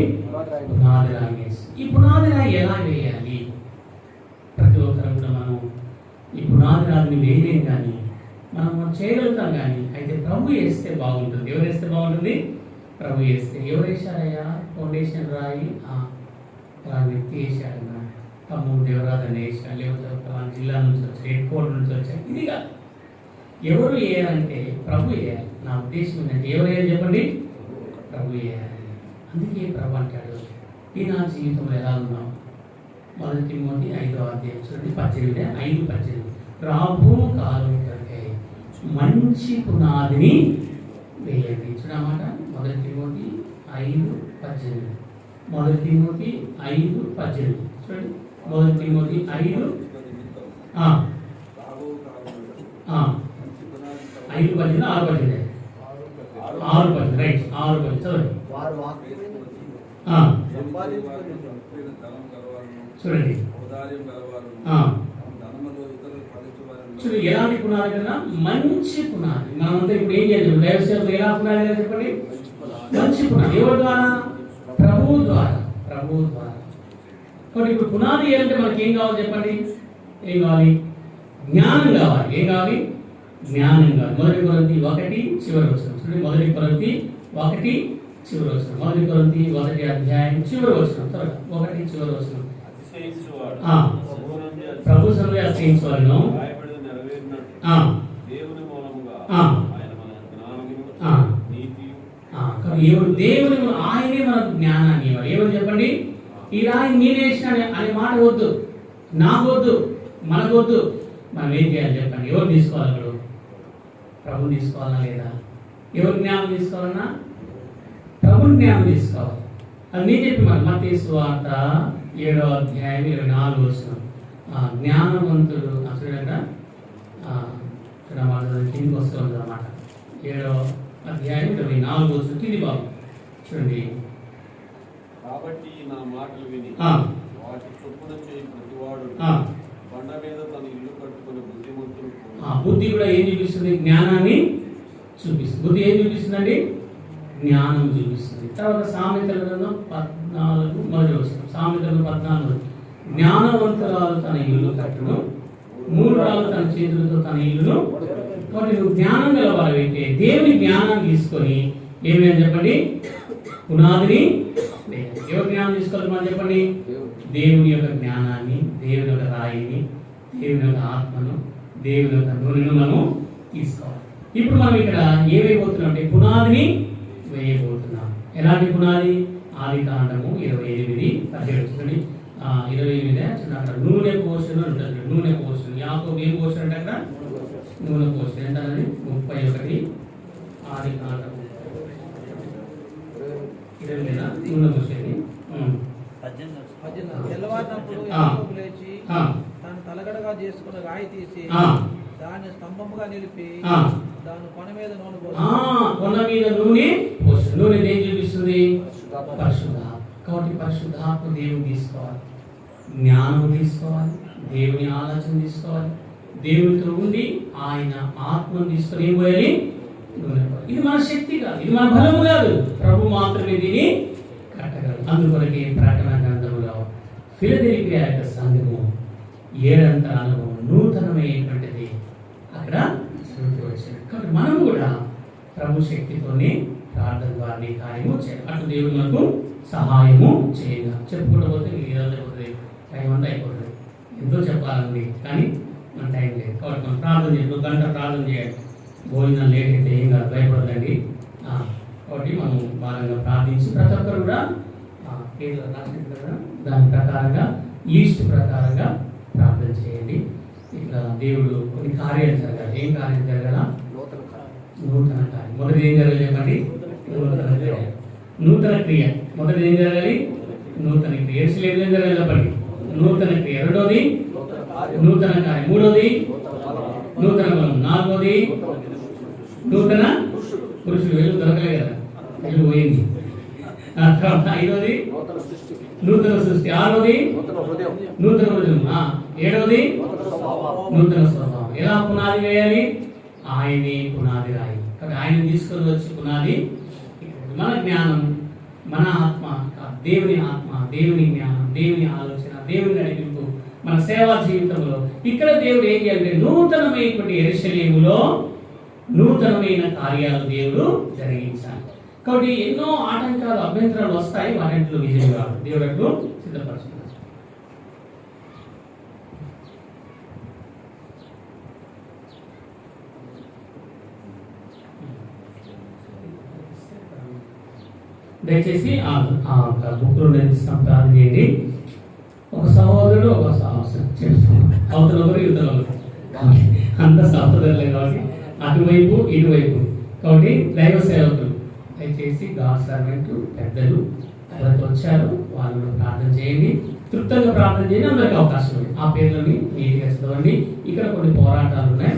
పునాది రాయి వేసి. ఈ పునాది రాయి ఎలా వేయాలి? ప్రతి ఒక్కరు కూడా మనం ఈ పునాది రాయిని వేయలేం, కానీ మనం చేయగలుగుతాం. కానీ అయితే ప్రభు వేస్తే బాగుంటుంది. ఎవరు వేస్తే బాగుంటుంది? ప్రభు వేస్తే. ఎవరు వేశారయ్యా ఫౌండేషన్ రాయి? అలాంటి వ్యక్తి వేశాడన్నా, ఖమ్మం దేవరాజన్ వేశాడు, లేకపోతే జిల్లా నుంచి వచ్చారు, హెడ్ క్వార్టర్ నుంచి వచ్చారు. ఇది కాదు. ఎవరు వేయాలంటే ప్రభు వేయాలి. నా ఉద్దేశం ఏంటంటే ఎవరు వేయాలి చెప్పండి? ప్రభు వేయాలి. అందుకే ప్రభు అంటాడు, ఈ నా జీవితంలో ఎలా ఉన్నావు? 1 తిమోతి 5వ అధ్యాయం చూడండి, 18 రాబో కాలం కంటే మంచి పునాదిని వేయండి. చూడమాట 1 తిమోతి 5:18. 1 తిమోతి 5:18 చూడండి. 1 తిమోతి 5:18 రైట్ 6:18 చదవండి. చూడండి చూడండి ఎలాంటి పునాది కన్నా మంచి పునాది. మనమంతా ఇప్పుడు ఏం చేయాలి? దైవసేవకు ఎలా పునాది చెప్పండి? మంచి పునాది. ఎవరి ద్వారా? ప్రభువు ద్వారా. కాబట్టి ఇప్పుడు పునాది ఏంటంటే మనకి ఏం కావాలి చెప్పండి? ఏం కావాలి? జ్ఞానం కావాలి. ఏం కావాలి? జ్ఞానం కావాలి. 1 కొరింథీ 1 చివరి వచనం చూడండి. 1 కొరింథీ 1 చివరి వచనం. 1 కొరింథీ 1 అధ్యాయం చివరి వచనం. త్వరగా 1 చివరి వచనం. ప్రభు సన్నిధిలో అతిశయించువారును దేవుని ఆయనే మన జ్ఞానాన్ని ఇవ్వాలి. ఏమని చెప్పండి? ఈ రాయి నేను వేసిన అనే మాట వద్దు, నాకు వద్దు, మనకు వద్దు. మనం ఏం చేయాలి చెప్పండి? ఎవరు తీసుకోవాలి? ఇప్పుడు ప్రభు తీసుకోవాలా లేదా? ఎవరు జ్ఞానం తీసుకోవాలన్నా? ప్రభు జ్ఞానం తీసుకోవాలి. అది నేను చెప్పి మరి మత్తయి సువార్త 7వ అధ్యాయం 24 వచనం. జ్ఞానవంతుడు అసలుట కిందికి వస్తుంది అన్నమాట. 7వ అధ్యాయం 24 వచనం కింది భాగం చూడండి. కాబట్టి నా మాటలు విని వాటి చొప్పున చేయి ప్రతివాడు బండ మీద తన ఇల్లు కట్టుకుని బుద్ధిమంతులు. బుద్ధి కూడా ఏం చూపిస్తుంది? జ్ఞానాన్ని చూపిస్తుంది. బుద్ధి ఏం చూపిస్తుందండి? జ్ఞానం చూపిస్తుంది. తర్వాత సామెతల గ్రంథం 14 మొదటి వచనం. సామెతలు 14 జ్ఞానవంతురాలు తన ఇల్లు కట్టును, మూఢురాలు తన చేతులతో తన ఇల్లును. కాబట్టి నువ్వు జ్ఞానం గలవారైతే దేవుని జ్ఞానాన్ని తీసుకొని ఏమేమి చెప్పండి? పునాదిని. ఎవరి జ్ఞానం తీసుకోవాలి మనం చెప్పండి? దేవుని యొక్క జ్ఞానాన్ని, దేవుని యొక్క రాయిని, దేవుని యొక్క ఆత్మను, దేవుని యొక్క నూనెను మనం తీసుకోవాలి. ఇప్పుడు మనం ఇక్కడ ఏమైపోతున్నాం అంటే పునాదిని వేయబోతున్నాం. ఎలాంటి పునాది? ఆది కాండము 28:17. 28 అక్కడ నూనె పోషన్ ఉంటుంది. నూనె పోషన్ యాకోబు ఏం పోషన్ అంటే అక్కడ నూనె పోషన్ ఏంటన్నది 31 ఆది కాండము 20 నూనె పోసేది. తెల్లవారినప్పుడు యాకోబు లేచి తాను తలగడగా చేసుకున్న రాయి తీసి దాన్ని స్తంభముగా నిలిపి దాని కొన మీద నూనె పోసి కొన మీద నూనె పోసి. నూనె ఏం చూపిస్తుంది? పరిశుద్ధాత్మ. కాబట్టి పరిశుద్ధాత్మ దేవుని తీసుకోవాలి, జ్ఞానం తీసుకోవాలి, దేవుని ఆలోచన తీసుకోవాలి, దేవునితో ఉండి ఆయన ఆత్మను తీసుకొని ఏం పోయాలి? నూనె పోయాలి. ఇది మన శక్తి కాదు, ఇది మన బలము కాదు, ప్రభు మాత్రమే దీన్ని కట్టగలరు. అందుకొరకే ప్రకటన గ్రంథంలో ఫిలదెల్ఫియా యొక్క సంఘము 7 అనుభవం నూతనమైనటువంటిది అక్కడ వచ్చింది. కాబట్టి మనం కూడా ప్రభు శక్తితోనే ప్రార్థన ద్వారా కార్యము చేయాలి. అటు దేవుడు మనకు సహాయము చేయగా చెప్పుకుంటూ పోతే అయిపోతుంది, టైం అంతా అయిపోతుంది. ఎంతో చెప్పాలండి కానీ మన టైం లేదు. కాబట్టి మనం ప్రార్థన చేయాలి, 1 గంట ప్రార్థన చేయాలి. భోజనం లేట్ అయితే ఏం కాదు, భయపడదండి. కాబట్టి మనం బాగా ప్రార్థించి ప్రతి ఒక్కరు కూడా దాని ప్రకారంగా ఈస్ట్ ప్రకారంగా ప్రార్థన చేయండి. ఇట్లా దేవుడు కొన్ని కార్యాలు జరగాలి. ఏం కార్యం జరగాల? నూతన కార్యం. మొదటి ఏం జరగాలి చెప్పండి? నూతన క్రియ. మొదటి ఏం జరగాలి? నూతన క్రియ. ఏం జరగాలి చెప్పండి? నూతన క్రియ. రెండోది నూతన కార్యం. మూడోది నూతన బలం. నాలుగోది నూతన పురుషుడు. వెళ్ళు దొరకలే కదా, వెళ్ళు పోయింది. ఐదోది నూతన సృష్టి. ఆరోది నూతన హృదయం. ఏడవది నూతన స్వభావం. ఎలా పునాది వేయాలి? ఆయనే పునాది రాయి. కాబట్టి ఆయన తీసుకొని వచ్చి పునాది మన జ్ఞానం, మన ఆత్మ, దేవుని ఆత్మ, దేవుని జ్ఞానం, దేవుని ఆలోచన, దేవుని నడిపింపు మన సేవా జీవితంలో ఇక్కడ దేవుడు ఏం చేయాలంటే నూతనమైనటువంటి యెరూషలేములో నూతనమైన కార్యాలు దేవుడు జరిగించాలి. కాబట్టి ఎన్నో ఆటంకాలు, అభ్యంతరాలు వస్తాయి, వాటిలో విజయం కాదు. దేవుడు అట్లు సిద్ధపరుచుకున్నాడు. దయచేసి ఆ బుక్లో నేర్పిస్తాం, ప్రార్థన చేయండి. ఒక సహోదరుడు ఒక చేస్తున్నాం, అవతల ఒకరు యువతల ఒకరు, అంత సహోదరులే కాబట్టి అటువైపు ఇటువైపు. కాబట్టి దైవ సేవకులు దయచేసి గాడ్ సర్వెంట్ పెద్దలు ఎవరైతే వచ్చారో వాళ్ళు ప్రార్థన చేయండి, తృప్తంగా ప్రార్థన చేయండి. అందరికీ అవకాశం ఉంది. ఆ పేర్లని నీట్గా చదవండి. ఇక్కడ కొన్ని పోరాటాలు ఉన్నాయి,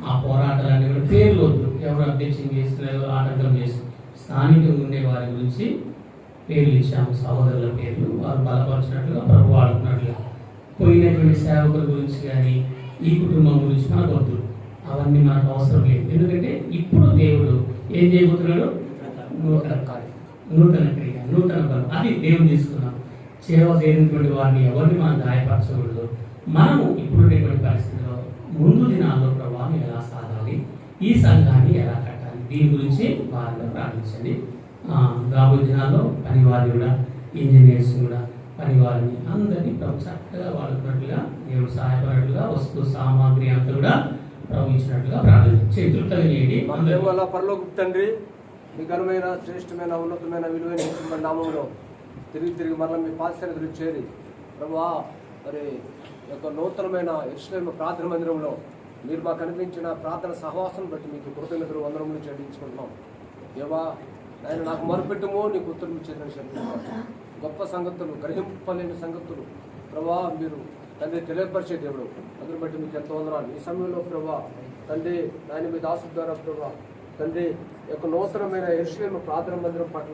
ఆ పోరాటాలన్నీ కూడా పేర్లు వద్దు, ఎవరు అధ్యక్షం చేస్తున్నారు, ఎవరు ఆటంకం చేస్తున్నారు, స్థానికంగా ఉండే వారి గురించి పేర్లు ఇచ్చాము, సహోదరుల పేర్లు. వారు బలపరిచినట్లుగా ప్రభు వాడుకున్నట్లుగా. పోయినటువంటి సేవకుల గురించి కానీ ఈ కుటుంబం గురించి మనకు వద్దు, అవన్నీ మనకు అవసరం లేదు. ఎందుకంటే ఇప్పుడు దేవుడు ఏం చేయబోతున్నాడు? నూతన కార్యం, నూతన క్రియ, నూతన బలం. అది దేవుడు తీసుకున్నాం. సేవ చేయనటువంటి వారిని ఎవరిని మనం గాయపరచకూడదు. మనము ఇప్పుడున్నటువంటి పరిస్థితిలో ముందు దినాల్లో ప్రభావం ఎలా సాగాలి, ఈ సంఘాన్ని ఎలా కట్టాలి, దీని గురించి వారిలో ప్రార్థించండి. రాబోయే దినాల్లో పనివారిని కూడా, ఇంజనీర్స్ కూడా, పనివారిని అందరినీ ప్రభు చక్కగా వాడుకున్నట్లుగా, దేవుడు సహాయపడినట్లుగా, వస్తు సామాగ్రి అంతా కూడా ప్రవహించినట్లుగా ప్రార్థించి తృప్తంగా చేయండి. వల్ల పరలోక తండ్రి, మీ ఘనమైన శ్రేష్టమైన ఉన్నతమైన విలువైన నామంలో తిరిగి మరల మీ పాదసన్నిధిలో చేరి ప్రభువా మరి యొక్క నూతనమైన యెరూషలేము ప్రార్థన మందిరంలో మీరు మాకు కనిపించిన ప్రార్థన సహవాసం బట్టి మీకు కృతజ్ఞతలు వందనములు చెల్లించుకుంటున్నాం. దేవా ఆయన నాకు మొరపెట్టుము, నీకు ఉత్తరం ఇచ్చేదని చెప్తున్నాను. గొప్ప సంగతులు, గ్రహింపలేని సంగతులు ప్రభా మీరు తండ్రి తెలియపరిచే దేవుడు, అందుని బట్టి మీకు ఎంతో వందనాలు. ఈ సమయంలో ప్రభా తండ్రి ఆయన మీ దాసు ద్వారా ప్రభా తండ్రి యొక్క నూతనమైన యెరూషలేము ప్రార్థన మందిరం పట్ల